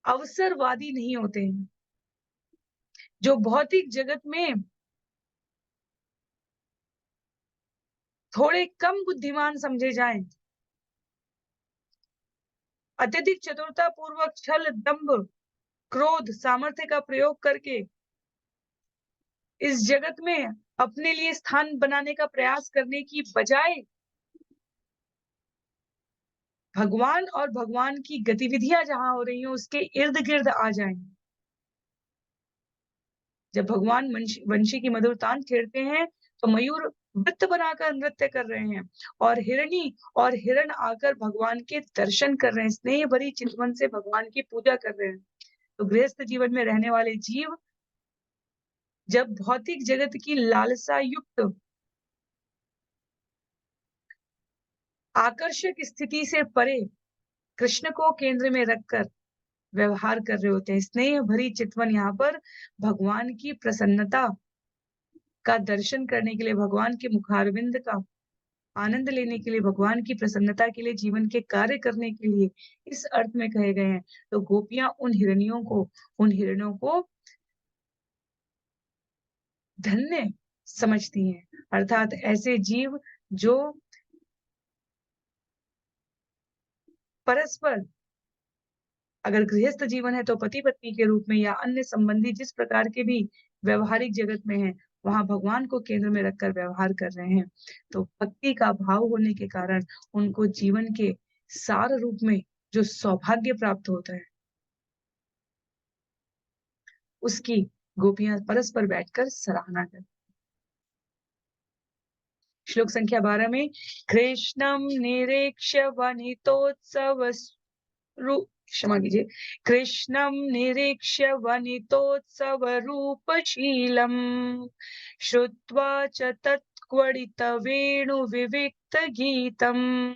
अवसरवादी नहीं होते हैं, जो भौतिक जगत में थोड़े कम बुद्धिमान समझे जाएं, अत्यधिक चतुरता पूर्वक छल, दंभ, क्रोध, सामर्थ्य का प्रयोग करके इस जगत में अपने लिए स्थान बनाने का प्रयास करने की बजाय भगवान और भगवान की गतिविधियां जहां हो रही हैं उसके इर्द गिर्द आ जाएं। जब भगवान वंशी की मधुर तान छेड़ते हैं तो मयूर वृत्त बनाकर नृत्य कर रहे हैं और हिरणी और हिरण आकर भगवान के दर्शन कर रहे हैं, स्नेह भरी चितवन से भगवान की पूजा कर रहे हैं। तो गृहस्थ जीवन में रहने वाले जीव जब भौतिक जगत की लालसा युक्त आकर्षक स्थिति से परे कृष्ण को केंद्र में रखकर व्यवहार कर रहे होते हैं। स्नेह भरी चितवन यहाँ पर भगवान की प्रसन्नता का दर्शन करने के लिए, भगवान के मुखारविंद का आनंद लेने के लिए, भगवान की प्रसन्नता के लिए, जीवन के कार्य करने के लिए इस अर्थ में कहे गए हैं। तो गोपियां उन हिरणों को धन्य समझती हैं, अर्थात ऐसे जीव जो परस्पर, अगर गृहस्थ जीवन है तो पति पत्नी के रूप में या अन्य संबंधी जिस प्रकार के भी व्यवहारिक जगत में है, वहां भगवान को केंद्र में रखकर व्यवहार कर रहे हैं। तो भक्ति का भाव होने के कारण उनको जीवन के सार रूप में जो सौभाग्य प्राप्त होता है उसकी गोपियां परस्पर बैठकर सराहना करती। श्लोक संख्या 12 में कृष्णम निरीक्ष्य वनितोत्सव क्षमा कीजिए, कृष्णं निरीक्ष्य वनितोत्सवरूपशीलम् श्रुत्वा च तत्क्वडितवेणुविविक्तगीतम्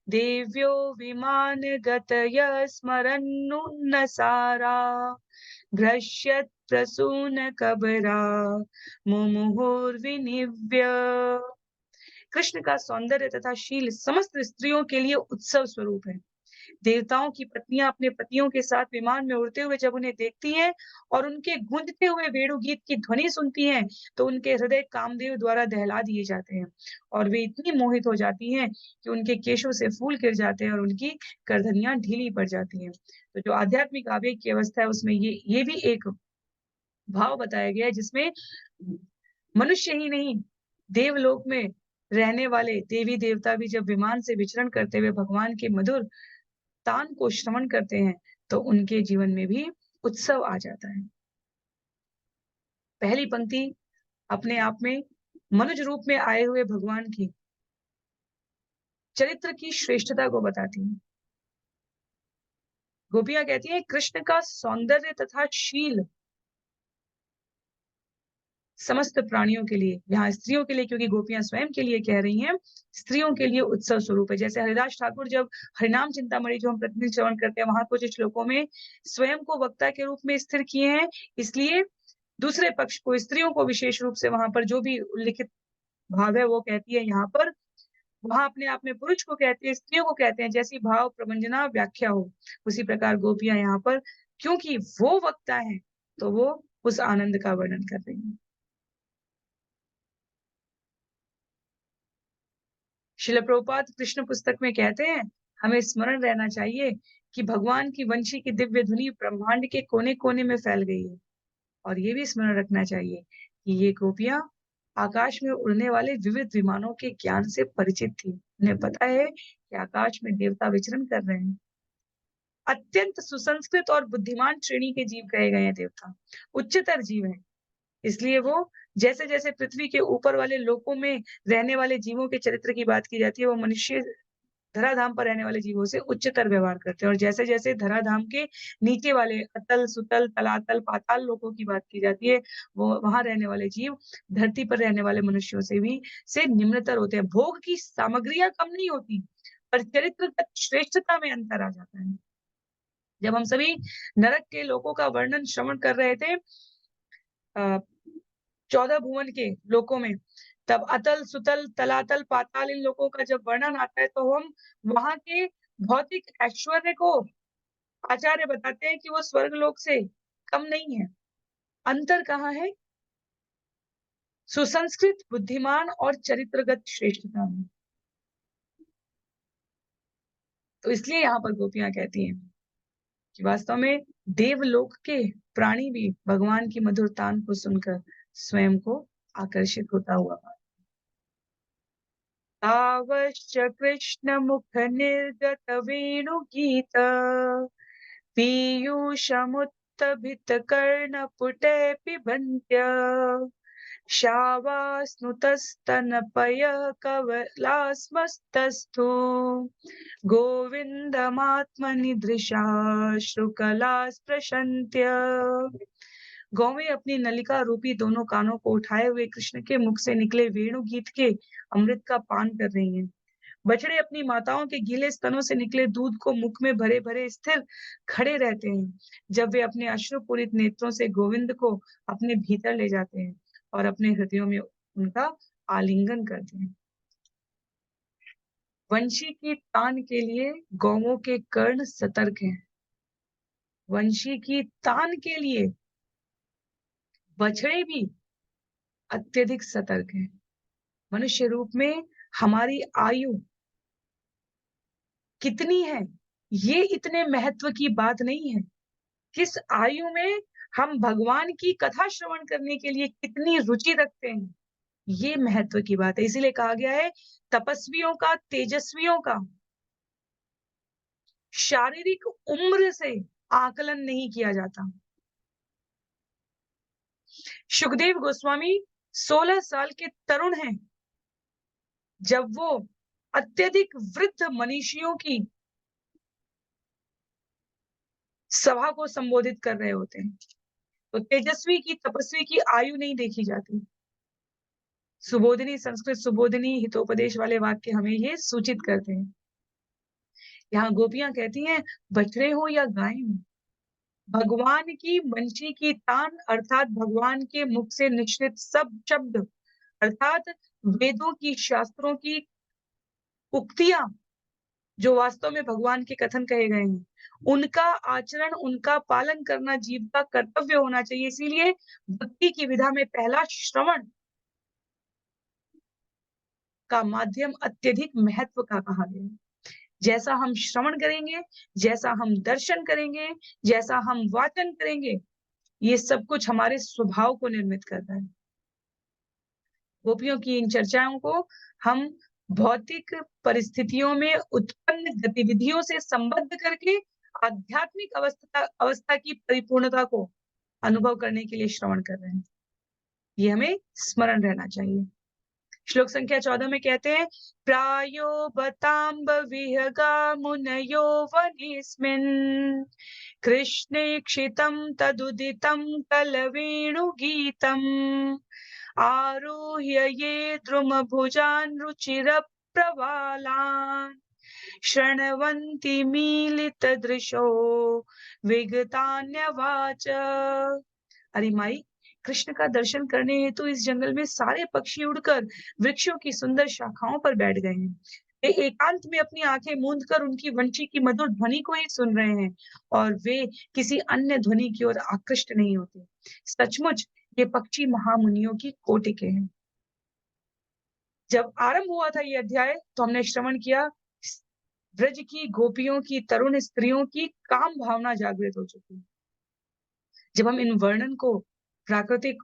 देव्यो विमानगतयः स्मरन्नुन्नसारा भ्रश्यत् प्रसूनकबरा मुमुहुर्विनिव्य। कृष्ण का सौंदर्य तथा शील समस्त स्त्रियों के लिए उत्सव स्वरूप है। देवताओं की पत्नियां अपने पतियों के साथ विमान में उड़ते हुए जब उन्हें देखती हैं और उनके गूंजते हुए वेणु गीत की ध्वनि सुनती हैं, तो उनके हृदय कामदेव द्वारा दहला दिए जाते हैं और वे इतनी मोहित हो जाती हैं कि उनके केशों से फूल गिर जाते हैं और उनकी करधनियां ढीली पड़ जाती हैं। तो जो आध्यात्मिक आवेग की अवस्था है उसमें ये भी एक भाव बताया गया है जिसमें मनुष्य ही नहीं, देवलोक में रहने वाले देवी देवता भी जब विमान से विचरण करते हुए भगवान के मधुर तान को श्रवण करते हैं तो उनके जीवन में भी उत्सव आ जाता है। पहली पंक्ति अपने आप में मनुज रूप में आए हुए भगवान की चरित्र की श्रेष्ठता को बताती है। गोपियां कहती हैं कृष्ण का सौंदर्य तथा शील समस्त प्राणियों के लिए, यहाँ स्त्रियों के लिए क्योंकि गोपियाँ स्वयं के लिए कह रही हैं, स्त्रियों के लिए उत्सव स्वरूप है। जैसे हरिदास ठाकुर जब हरिनाम चिंतामणि जो हम प्रतिदिन श्रवण करते हैं, वहाँ कुछ श्लोकों में स्वयं को वक्ता के रूप में स्थिर किए हैं, इसलिए दूसरे पक्ष को, स्त्रियों को विशेष रूप से वहाँ पर जो भी उल्लिखित भाव है, वो कहती है यहाँ पर, वहाँ अपने आप में पुरुष को कहते हैं, स्त्रियों को कहते हैं, जैसी भाव प्रवंजना व्याख्या हो, उसी प्रकार गोपियाँ यहाँ पर क्योंकि वो वक्ता है, तो वो उस आनंद का वर्णन कर रही हैं। श्रील प्रभुपाद कृष्ण पुस्तक में कहते हैं, हमें स्मरण रहना चाहिए कि भगवान की वंशी की दिव्य धुनी ब्रह्मांड के कोने-कोने में फैल गई है। और ये भी स्मरण रखना चाहिए कि ये गोपियाँ आकाश में उड़ने वाले विविध विमानों के ज्ञान से परिचित थी। उन्हें पता है कि आकाश में देवता विचरण कर रहे हैं। अत्यंत सुसंस्कृत और बुद्धिमान श्रेणी के जीव कहे गए हैं देवता, उच्चतर जीव हैं। इसलिए वो जैसे-जैसे पृथ्वी के ऊपर वाले लोकों में रहने वाले जीवों के चरित्र की बात की जाती है, वो मनुष्य धराधाम पर रहने वाले जीवों से उच्चतर व्यवहार करते हैं और जैसे-जैसे धराधाम के नीचे वाले अतल, सुतल, तलातल, पाताल लोकों की बात की जाती है, वो वहाँ रहने वाले जीव धरती पर रहने वाले मनुष्यों से भी से निम्नतर होते हैं। भोग की सामग्रियाँ कम नहीं होती, पर चरित्रगत श्रेष्ठता में अंतर आ जाता है। जब हम सभी नरक के लोकों का वर्णन श्रवण कर रहे थे 14 भुवन के लोकों में, तब अतल, सुतल, तलातल, पाताल इन लोकों का जब वर्णन आता है तो हम वहाँ के भौतिक ऐश्वर्य को आचार्य बताते हैं कि वो स्वर्ग लोक से कम नहीं है। अंतर कहाँ है? सुसंस्कृत, बुद्धिमान और चरित्रगत श्रेष्ठता में। तो इसलिए यहाँ पर गोपियाँ कहती हैं कि वास्तव में देवलोक के प्राणी भी भगवान की मधुर तान को सुनकर स्वयं को आकर्षित होता हुआ तावश्च कृष्णमुखनिर्गतवेणुगीत पीयूषमुत्तभितकर्णपुटे पिबन्त्य शावास्नुतस्तनपयः कवलास्मस्तस्थो गोविन्दमात्मनिदृशा श्रुकलास्पृशन्त्य गौवें अपनी नलिका रूपी दोनों कानों को उठाए हुए कृष्ण के मुख से निकले वेणु गीत के अमृत का पान कर रही हैं। बछड़े अपनी माताओं के गीले स्तनों से निकले दूध को मुख में भरे-भरे स्थिर खड़े रहते हैं, जब वे अपने अश्रुपूरित नेत्रों से गोविंद को अपने भीतर ले जाते हैं और अपने हृदयों में उनका आलिंगन करते हैं। वंशी की तान के लिए गौओं के कर्ण सतर्क हैं। वंशी की तान के लिए बछड़े भी अत्यधिक सतर्क हैं। मनुष्य रूप में हमारी आयु कितनी है, ये इतने महत्व की बात नहीं है। किस आयु में हम भगवान की कथा श्रवण करने के लिए कितनी रुचि रखते हैं, ये महत्व की बात है। इसीलिए कहा गया है तपस्वियों का, तेजस्वियों का शारीरिक उम्र से आकलन नहीं किया जाता। सुखदेव गोस्वामी 16 साल के तरुण हैं, जब वो अत्यधिक वृद्ध मनीषियों की सभा को संबोधित कर रहे होते हैं। तो तेजस्वी की, तपस्वी की आयु नहीं देखी जाती। सुबोधिनी, संस्कृत सुबोधिनी हितोपदेश वाले वाक्य हमें ये सूचित करते हैं। यहाँ गोपियाँ कहती हैं, बछड़े हो या गाय हो, भगवान की वंशी की तान अर्थात भगवान के मुख से निश्चित सब शब्द अर्थात वेदों की, शास्त्रों की उक्तियां जो वास्तव में भगवान के कथन कहे गए हैं, उनका आचरण, उनका पालन करना जीव का कर्तव्य होना चाहिए। इसीलिए भक्ति की विधा में पहला श्रवण का माध्यम अत्यधिक महत्व का कहा गया है। जैसा हम श्रवण करेंगे, जैसा हम दर्शन करेंगे, जैसा हम वाचन करेंगे, ये सब कुछ हमारे स्वभाव को निर्मित करता है। गोपियों की इन चर्चाओं को हम भौतिक परिस्थितियों में उत्पन्न गतिविधियों से संबद्ध करके आध्यात्मिक अवस्था की परिपूर्णता को अनुभव करने के लिए श्रवण कर रहे हैं। ये हमें स्मरण रहना चाहिए। श्लोक संख्या 14 में कहते हैं, प्रायो बताम्ब विहगा मुनयो वनेस्मिन् कृष्णे क्षितं तदुदितं कलवेणुगीतम् आरुह्य ये द्रुमभुजान् रुचिरप्रवालान् शृण्वन्ति मीलितदृशो विगतान्यवाच। अरे माई, कृष्ण का दर्शन करने हेतु इस जंगल में सारे पक्षी उड़कर वृक्षों की सुंदर शाखाओं पर बैठ गए हैं। वे एकांत में अपनी आंखें मूंद कर उनकी वंशी की मधुर ध्वनि को ही सुन रहे हैं और वे किसी अन्य ध्वनि की ओर आकृष्ट नहीं होते। सचमुच ये पक्षी महामुनियों की कोटि के हैं। जब आरंभ हुआ था ये अध्याय तो हमने श्रवण किया ब्रज की गोपियों की, तरुण स्त्रियों की काम भावना जागृत हो चुकी है। जब हम इन वर्णन को, प्राकृतिक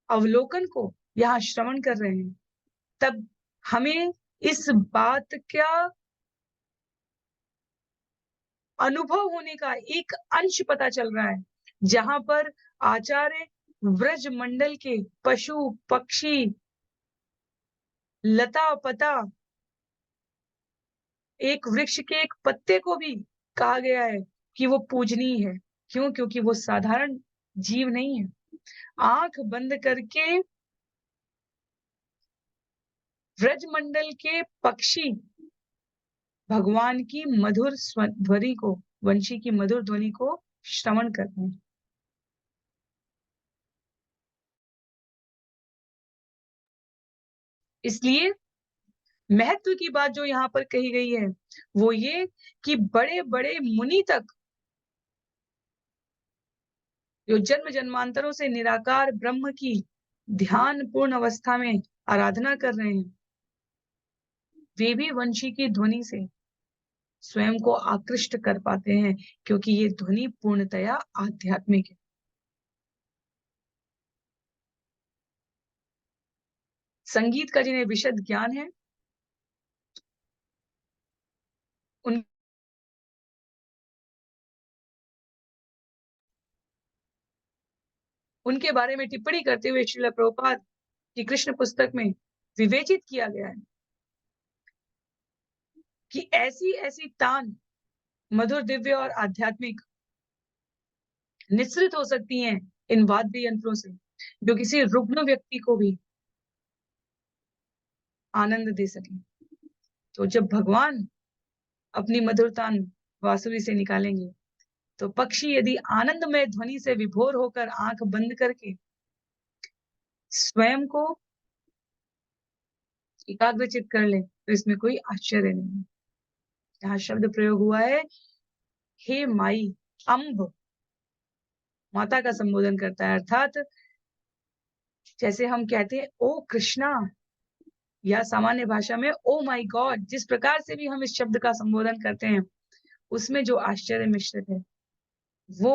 अवलोकन को यहाँ श्रवण कर रहे हैं, तब हमें इस बात का अनुभव होने का एक अंश पता चल रहा है, जहां पर आचार्य व्रज मंडल के पशु पक्षी लता पता, एक वृक्ष के एक पत्ते को भी कहा गया है कि वो पूजनीय है। क्यों? क्योंकि वो साधारण जीव नहीं है। आंख बंद करके व्रज मंडल के पक्षी भगवान की मधुर ध्वनि को, वंशी की मधुर ध्वनि को श्रवण करते हैं। इसलिए महत्व की बात जो यहाँ पर कही गई है वो ये कि बड़े बड़े मुनि तक जो जन्म जन्मांतरों से निराकार ब्रह्म की ध्यान पूर्ण अवस्था में आराधना कर रहे हैं, वे भी वंशी की ध्वनि से स्वयं को आकृष्ट कर पाते हैं, क्योंकि ये ध्वनि पूर्णतया आध्यात्मिक है। संगीत का जिन्हें विशद ज्ञान है, उन उनके बारे में टिप्पणी करते हुए श्रील प्रभुपाद की कृष्ण पुस्तक में विवेचित किया गया है कि ऐसी ऐसी तान मधुर, दिव्य और आध्यात्मिक निश्रित हो सकती हैं इन वाद्य यंत्रों से, जो किसी रुग्ण व्यक्ति को भी आनंद दे सके। तो जब भगवान अपनी मधुर तान बांसुरी से निकालेंगे, तो पक्षी यदि आनंदमय ध्वनि से विभोर होकर आंख बंद करके स्वयं को एकाग्रचित कर ले, तो इसमें कोई आश्चर्य नहीं है। यहाँ शब्द प्रयोग हुआ है हे माई, अम्ब माता का संबोधन करता है, अर्थात जैसे हम कहते हैं ओ कृष्णा, या सामान्य भाषा में ओ माई गॉड, जिस प्रकार से भी हम इस शब्द का संबोधन करते हैं, उसमें जो आश्चर्य मिश्रित है वो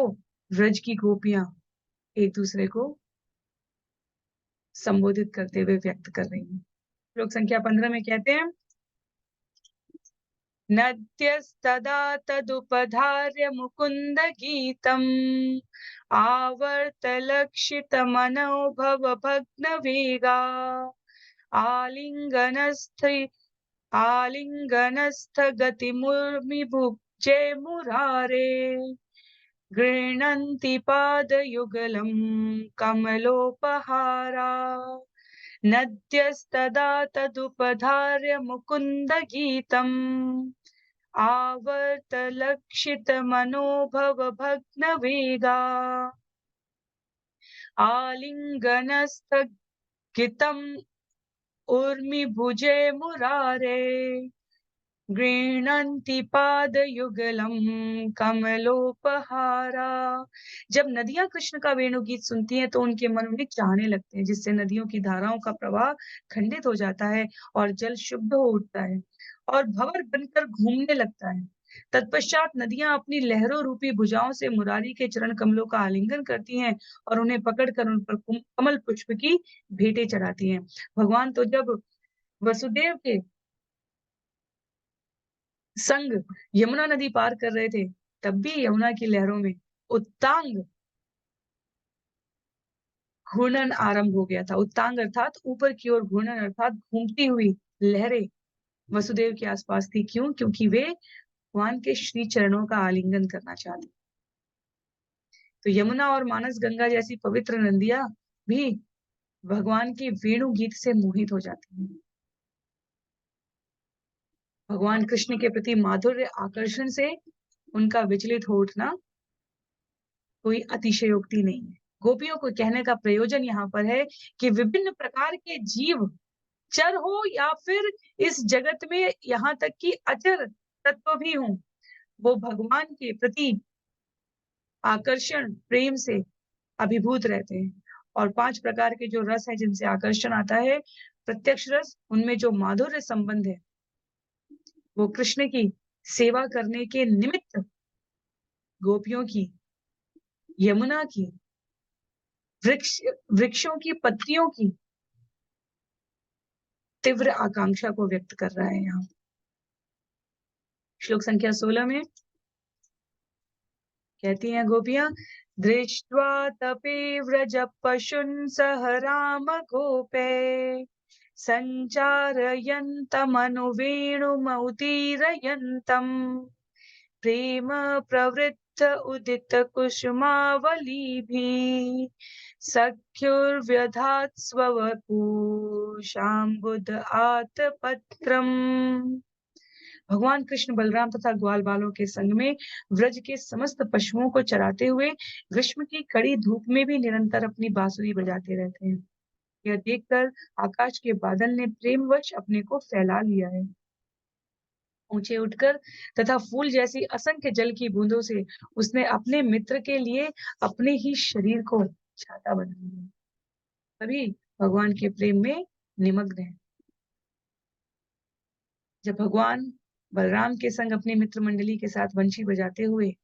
व्रज की गोपियां एक दूसरे को संबोधित करते हुए व्यक्त कर रही हैं। श्लोक संख्या 15 में कहते हैं नद्यस्तदा तदुपधार्य मुकुंद गीतम आवर्तलक्षित मनोभव भग्न वेगा आलिंगनस्थ गतिमुर्मिभुजे मुरारे गृह्णन्ति पादयुगलं कमलोपहारा नद्यस्तदा तदुपधार्य मुकुंद गीतम् आवर्तलक्षित मनोभव भग्न वेगा आलिंगनस्थगितम् उर्मिभुजे मुरारे गृह्णन्ति पादयुगलं कमलोपहारा। जब नदियां कृष्ण का वेणुगीत सुनती हैं तो उनके मन में चाहने लगते हैं, जिससे नदियों की धाराओं का प्रवाह खंडित हो जाता है और जल शुद्ध हो उठता है और भंवर बनकर घूमने लगता है। तत्पश्चात नदियां अपनी लहरों रूपी भुजाओं से मुरारी के चरण कमलों का आलिंगन करती हैं और उन्हें पकड़कर उन पर कमल पुष्प की भेंटें चढ़ाती हैं। भगवान तो जब वसुदेव के संग यमुना नदी पार कर रहे थे, तब भी यमुना की लहरों में उत्तांग घूर्णन आरंभ हो गया था। उत्तांग अर्थात ऊपर की ओर, घूर्णन अर्थात घूमती हुई लहरें वसुदेव के आसपास थी। क्यों? क्योंकि वे भगवान के श्री चरणों का आलिंगन करना चाहते। तो यमुना और मानस गंगा जैसी पवित्र नदियां भी भगवान के वेणु गीत से मोहित हो जाती हैं। भगवान कृष्ण के प्रति माधुर्य आकर्षण से उनका विचलित हो उठना कोई अतिशयोक्ति नहीं है। गोपियों को कहने का प्रयोजन यहाँ पर है कि विभिन्न प्रकार के जीव चर हो या फिर इस जगत में यहाँ तक कि अचर तत्व भी हों, वो भगवान के प्रति आकर्षण प्रेम से अभिभूत रहते हैं। और 5 प्रकार के जो रस है जिनसे आकर्षण आता है, प्रत्यक्ष रस, उनमें जो माधुर्य संबंध है, वो कृष्ण की सेवा करने के निमित्त गोपियों की, यमुना की, वृक्ष वृक्षों की पत्तियों की तीव्र आकांक्षा को व्यक्त कर रहा है यहाँ। श्लोक संख्या 16 में कहती हैं गोपियां, दृष्ट्वा तपे व्रज पशुन सह राम गोपे संचारयन्तमनुवेणुमौतीरयन्तम् प्रेम प्रवृत्त उदित कुसुमावलीभिः सख्युर्व्यधात् स्ववपुषाम्बुद आतपत्रम्। भगवान कृष्ण बलराम तथा ग्वाल बालों के संग में व्रज के समस्त पशुओं को चराते हुए ग्रीष्म की कड़ी धूप में भी निरंतर अपनी बांसुरी बजाते रहते हैं। यह देखकर आकाश के बादल ने प्रेमवश अपने को फैला लिया है। ऊंचे उठकर तथा फूल जैसी असंख्य जल की बूंदों से उसने अपने मित्र के लिए अपने ही शरीर को छाता बना लिया। सभी भगवान के प्रेम में निमग्न है। जब भगवान बलराम के संग अपनी मित्र मंडली के साथ वंशी बजाते हुए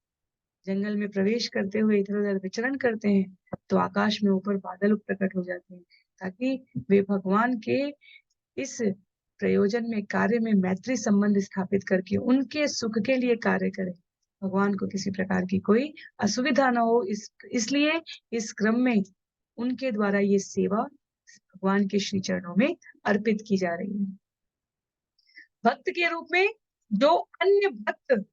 जंगल में प्रवेश करते हुए इधर उधर विचरण करते हैं, तो आकाश में ऊपर बादल प्रकट हो जाते हैं, ताकि वे भगवान के इस प्रयोजन में, कार्य में मैत्री संबंध स्थापित करके उनके सुख के लिए कार्य करें। भगवान को किसी प्रकार की कोई असुविधा ना हो, इसलिए इस क्रम में उनके द्वारा ये सेवा भगवान के श्री चरणों में अर्पित की जा रही है। भक्त के रूप में जो अन्य भक्त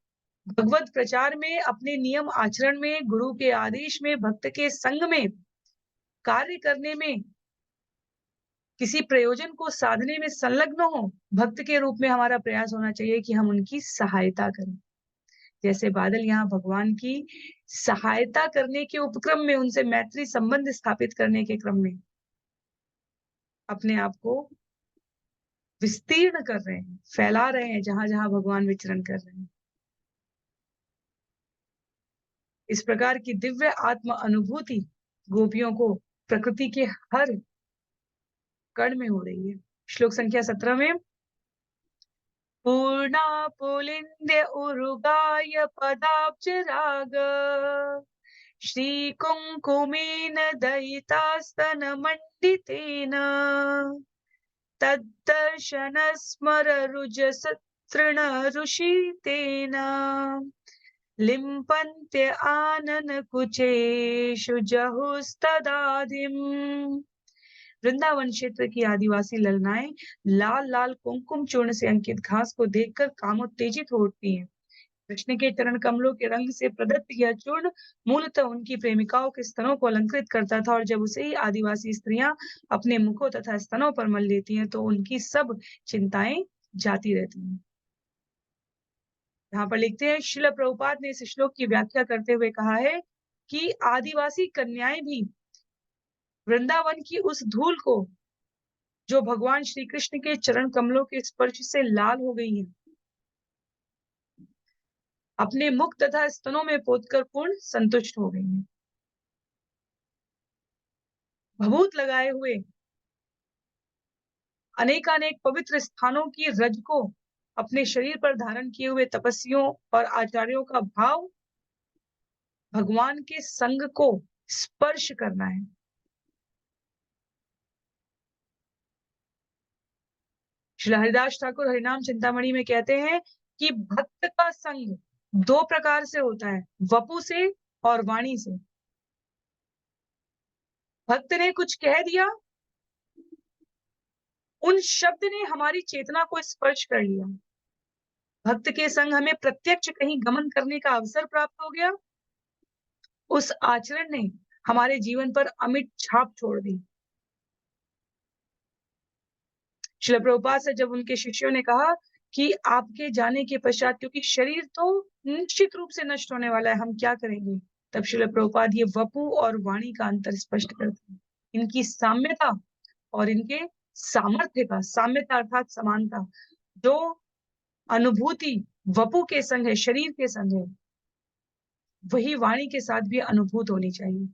भगवत प्रचार में, अपने नियम आचरण में, गुरु के आदेश में, भक्त के संग में, कार्य करने में, किसी प्रयोजन को साधने में संलग्न हो, भक्त के रूप में हमारा प्रयास होना चाहिए कि हम उनकी सहायता करें। जैसे बादल यहाँ भगवान की सहायता करने के उपक्रम में, उनसे मैत्री संबंध स्थापित करने के क्रम में अपने आप को विस्तीर्ण कर रहे हैं, फैला रहे हैं जहां जहां भगवान विचरण कर रहे हैं। इस प्रकार की दिव्य आत्म अनुभूति गोपियों को प्रकृति के हर कण में हो रही है। श्लोक संख्या 17 में पूर्णा पुलिंद्य उरुगाय पदाब्ज राग श्री कुंकुमेन दयितास्तन मंडितेन तद्दर्शन स्मर रुजस तृण रुषितेन लिम्पन्त्य आनन कुचेषु जहुस्तदाधिम्। वृंदावन क्षेत्र की आदिवासी ललनाएं लाल लाल कुमकुम चूर्ण से अंकित घास को देखकर कामोत्तेजित हो उठती हैं। कृष्ण के चरण कमलों के रंग से प्रदत्त यह चूर्ण मूलतः उनकी प्रेमिकाओं के स्तनों को अलंकृत करता था, और जब उसे ही आदिवासी स्त्रियां अपने मुखों तथा स्तनों पर मल लेती हैं तो उनकी सब चिंताएं जाती रहती हैं। यहाँ पर लिखते हैं, श्रील प्रभुपाद ने इस श्लोक की व्याख्या करते हुए कहा है कि आदिवासी कन्याएं भी वृंदावन की उस धूल को, जो भगवान श्री कृष्ण के चरण कमलों के स्पर्श से लाल हो गई हैं, अपने मुख तथा स्तनों में पोतकर पूर्ण संतुष्ट हो गई हैं। भभूत लगाए हुए अनेकानेक पवित्र स्थानों की रज को अपने शरीर पर धारण किए हुए तपस्वियों और आचार्यों का भाव भगवान के संग को स्पर्श करना है। श्री हरिदास ठाकुर हरिनाम चिंतामणि में कहते हैं कि भक्त का संग 2 प्रकार से होता है, वपु से और वाणी से। भक्त ने कुछ कह दिया, उन शब्द ने हमारी चेतना को स्पर्श कर लिया। भक्त के संग हमें प्रत्यक्ष कहीं गमन करने का अवसर प्राप्त हो गया। उस आचरण ने हमारे जीवन पर अमिट छाप छोड़ दी। श्रील प्रभुपाद से जब उनके शिष्यों ने कहा कि आपके जाने के पश्चात, क्योंकि शरीर तो निश्चित रूप से नष्ट होने वाला है, हम क्या करेंगे? तब श्रील प्रभुपाद ये वपु और वाणी का अंतर स्पष्ट करते हैं। इनकी साम्यता और इनके सामर्थ्य का, साम्यता अर्थात समानता, जो अनुभूति वपु के संग है, शरीर के संग है, वही वाणी के साथ भी अनुभूत होनी चाहिए।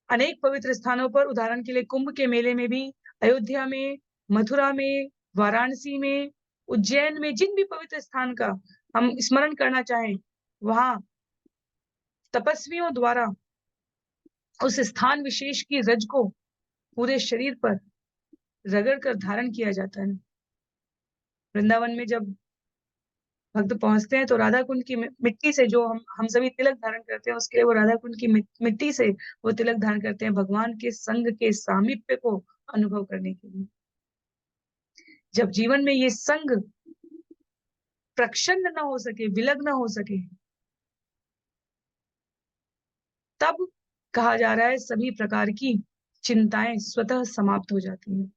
अनेक पवित्र स्थानों पर, उदाहरण के लिए कुंभ के मेले में भी, अयोध्या में, मथुरा में, वाराणसी में, उज्जैन में, जिन भी पवित्र स्थान का हम स्मरण करना चाहें, वहां तपस्वियों द्वारा उस स्थान विशेष की रज को पूरे शरीर पर रगड़ कर धारण किया जाता है। वृंदावन में जब भक्त पहुंचते हैं तो राधा कुंड की मिट्टी से, जो हम सभी तिलक धारण करते हैं, उसके लिए वो राधा कुंड की मिट्टी से वो तिलक धारण करते हैं, भगवान के संग के सामीप्य को अनुभव करने के लिए। जब जीवन में ये संग प्रक्षन्न न हो सके, विलग्न हो सके, तब कहा जा रहा है सभी प्रकार की चिंताएं स्वतः समाप्त हो जाती हैं।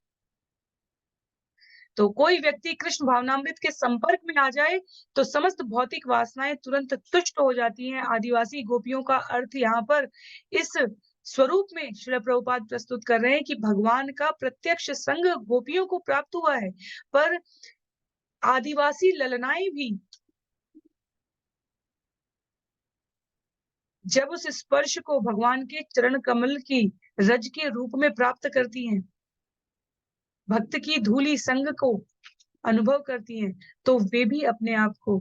तो कोई व्यक्ति कृष्ण भावनामृत के संपर्क में आ जाए तो समस्त भौतिक वासनाएं तुरंत तुष्ट हो जाती हैं। आदिवासी गोपियों का अर्थ यहाँ पर इस स्वरूप में श्रील प्रभुपाद प्रस्तुत कर रहे हैं कि भगवान का प्रत्यक्ष संग गोपियों को प्राप्त हुआ है, पर आदिवासी ललनाएं भी जब उस स्पर्श को भगवान के चरण कमल की रज के रूप में प्राप्त करती हैं, भक्त की धूली संग को अनुभव करती हैं, तो वे भी अपने आप को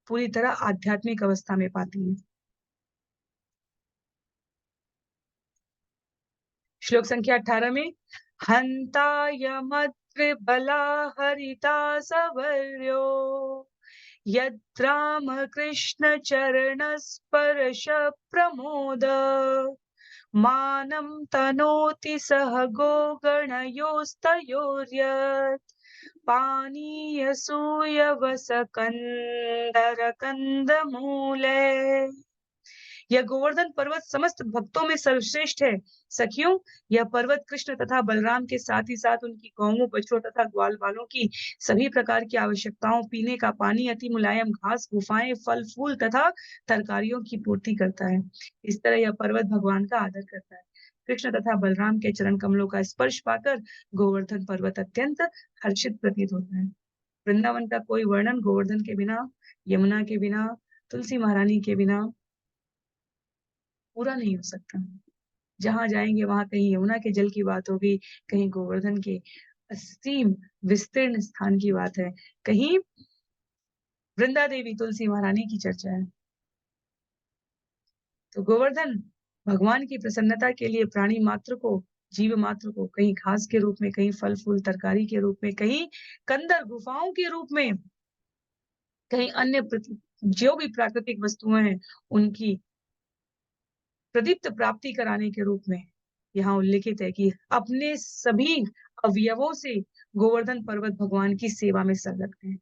पूरी तरह आध्यात्मिक अवस्था में पाती हैं। श्लोक संख्या 18 में, हंताय बला हरिता सवर्यो यद्राम कृष्ण चरण स्पर्श प्रमोद मानं तनोति सह गो गणयोस्तयोर्यत् पानीयसूयवसकन्दर कंदमूले। यह गोवर्धन पर्वत समस्त भक्तों में सर्वश्रेष्ठ है। सखियों, यह पर्वत कृष्ण तथा बलराम के साथ ही साथ उनकी गौओं, बछड़ों तथा ग्वाल बालों की सभी प्रकार की आवश्यकताओं, पीने का पानी, अति मुलायम घास, गुफाएं, फल फूल तथा तरकारियों की पूर्ति करता है। इस तरह यह पर्वत भगवान का आदर करता है। कृष्ण तथा बलराम के चरण कमलों का स्पर्श पाकर गोवर्धन पर्वत अत्यंत हर्षित प्रतीत होता है। वृंदावन का कोई वर्णन गोवर्धन के बिना, यमुना के बिना, तुलसी महारानी के बिना पूरा नहीं हो सकता। जहां जाएंगे वहां कहीं यमुना के जल की बात होगी, कहीं गोवर्धन के असीम विस्तीर्ण स्थान की बात है, कहीं वृंदा देवी तुलसी महारानी की चर्चा है। तो गोवर्धन भगवान की प्रसन्नता के लिए प्राणी मात्र को, जीव मात्र को कहीं घास के रूप में, कहीं फल फूल तरकारी के रूप में, कहीं कंदर गुफाओं के रूप में, कहीं अन्य जो भी प्राकृतिक वस्तुएं हैं उनकी प्रदीप्त प्राप्ति कराने के रूप में यहाँ उल्लिखित है कि अपने सभी अवयवों से गोवर्धन पर्वत भगवान की सेवा में संलग्न है।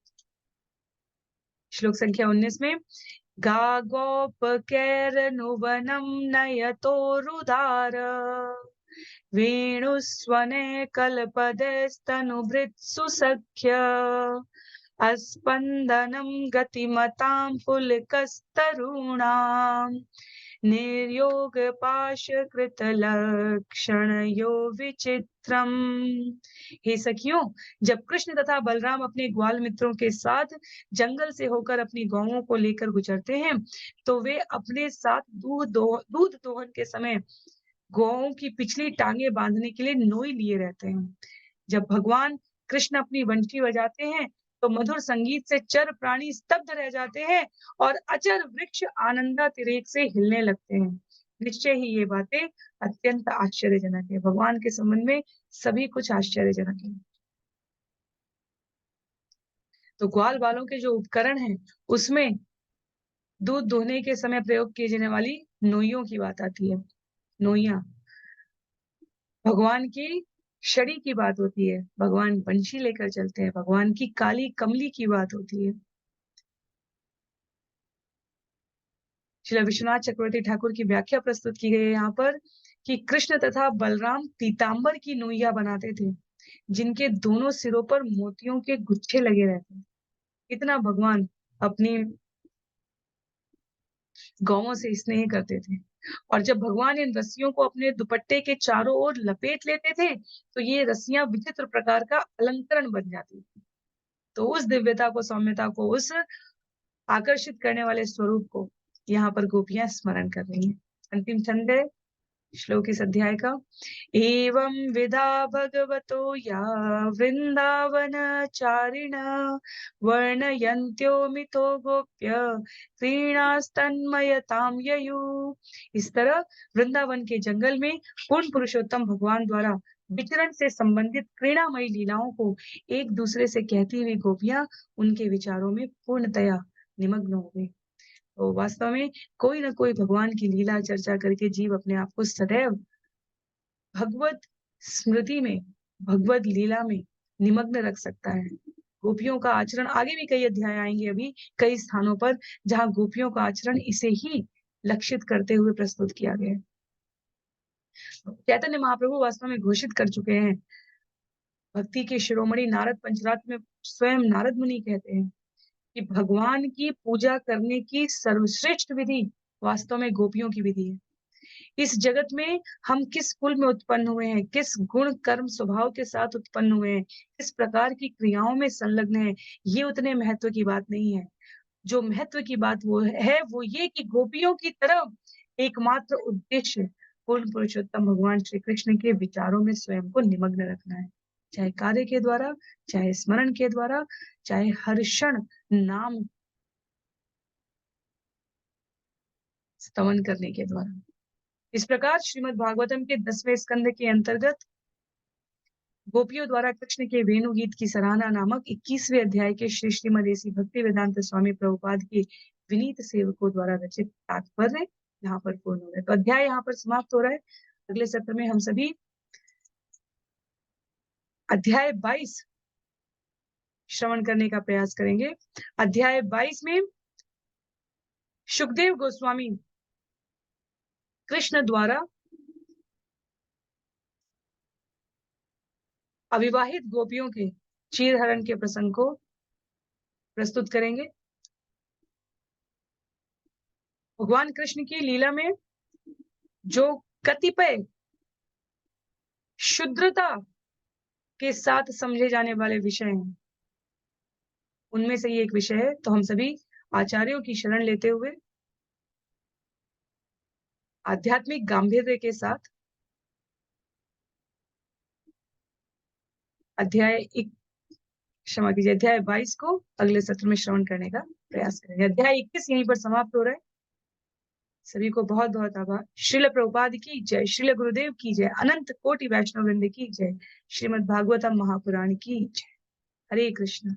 श्लोक संख्या 19 में, गा गोपकैरनुवनं नयतोरुदार वेणुस्वने कल्पदेस्तनुभृत्सु सख्य अस्पन्दनं गतिमतां पुलकस्तरूणाम् निर्योग पाशकृत लक्षणयो विचित्रम। हे सखियों, जब कृष्ण तथा बलराम अपने ग्वाल मित्रों के साथ जंगल से होकर अपनी गौओं को लेकर गुजरते हैं, तो वे अपने साथ दूध दोहन के समय गौओं की पिछली टांगे बांधने के लिए नोई लिए रहते हैं। जब भगवान कृष्ण अपनी वंशी बजाते हैं तो मधुर संगीत से चर प्राणी स्तब्ध रह जाते हैं और अचर वृक्ष आनंदातिरेक से हिलने लगते हैं। निश्चय ही ये बातें अत्यंत आश्चर्यजनक है। भगवान के संबंध में सभी कुछ आश्चर्यजनक है। तो ग्वाल बालों के जो उपकरण हैं उसमें दूध दोहने के समय प्रयोग किए जाने वाली नोइयों की बात आती है। नोइया भगवान की छड़ी की बात होती है, भगवान बंशी लेकर चलते हैं, भगवान की काली कमली की बात होती है। श्रील विश्वनाथ चक्रवर्ती ठाकुर की व्याख्या प्रस्तुत की गई है यहाँ पर कि कृष्ण तथा बलराम पीतांबर की नोइया बनाते थे, जिनके दोनों सिरों पर मोतियों के गुच्छे लगे रहते। इतना भगवान अपनी गौओं से स्नेह करते थे। और जब भगवान इन रस्सियों को अपने दुपट्टे के चारों ओर लपेट लेते थे, तो ये रस्सियां विचित्र प्रकार का अलंकरण बन जाती थी। तो उस दिव्यता को, सौम्यता को, उस आकर्षित करने वाले स्वरूप को यहाँ पर गोपियां स्मरण कर रही हैं। अंतिम छंद है श्लोक इस अध्याय का। एवं विधा भगवतो या वृंदावन चारिण वर्णयन्त्यो मितो गोप्य क्रीणास्तन्मयताम ययु। इस तरह वृंदावन के जंगल में पूर्ण पुरुषोत्तम भगवान द्वारा विचरण से संबंधित क्रीड़ामयी लीलाओं को एक दूसरे से कहती हुई गोपियां उनके विचारों में पूर्णतया निमग्न हो गई। तो वास्तव में कोई ना कोई भगवान की लीला चर्चा करके जीव अपने आप को सदैव भगवत स्मृति में, भगवत लीला में निमग्न रख सकता है। गोपियों का आचरण, आगे भी कई अध्याय आएंगे अभी कई स्थानों पर, जहां गोपियों का आचरण इसे ही लक्षित करते हुए प्रस्तुत किया गया है। चैतन्य महाप्रभु वास्तव में घोषित कर चुके हैं, भक्ति के शिरोमणि नारद पंचरात्र में स्वयं नारद मुनि कहते हैं कि भगवान की पूजा करने की सर्वश्रेष्ठ विधि वास्तव में गोपियों की विधि है। इस जगत में हम किस कुल में उत्पन्न हुए हैं, किस गुण कर्म स्वभाव के साथ उत्पन्न हुए हैं, किस प्रकार की क्रियाओं में संलग्न है, ये उतने महत्व की बात नहीं है। जो महत्व की बात वो ये कि गोपियों की तरफ एकमात्र उद्देश्य पूर्ण पुरुषोत्तम भगवान श्री कृष्ण के विचारों में स्वयं को निमग्न रखना है, चाहे कार्य के द्वारा, चाहे स्मरण के द्वारा, चाहे हर क्षण नाम स्तवन करने के द्वारा। इस प्रकार श्रीमद् भागवतम के 10वें स्कंद के अंतर्गत गोपियों द्वारा कृष्ण के वेणु गीत की सराहना नामक 21वें अध्याय के श्री श्रीमद ऐसी भक्ति वेदांत स्वामी प्रभुपाद के विनीत सेवकों द्वारा रचित तात्पर्य यहाँ पर पूर्ण हो रहा है। तो अध्याय यहाँ पर समाप्त हो रहा है। अगले सत्र में हम सभी अध्याय 22 श्रवण करने का प्रयास करेंगे। अध्याय 22 में सुखदेव गोस्वामी कृष्ण द्वारा अविवाहित गोपियों के चीरहरण के प्रसंग को प्रस्तुत करेंगे। भगवान कृष्ण की लीला में जो कतिपय शुद्रता के साथ समझे जाने वाले विषय हैं, उनमें से ये एक विषय है। तो हम सभी आचार्यों की शरण लेते हुए आध्यात्मिक गांभीर्य के साथ अध्याय 22 को अगले सत्र में श्रवण करने का प्रयास करेंगे। अध्याय 21 यहीं पर समाप्त हो रहा है। सभी को बहुत बहुत आभार। श्रील प्रभुपाद की जय, श्रील गुरुदेव की जय, अनंत कोटि वैष्णव वृंद की जय, श्रीमद् भागवतम महापुराण की जय। हरे कृष्ण।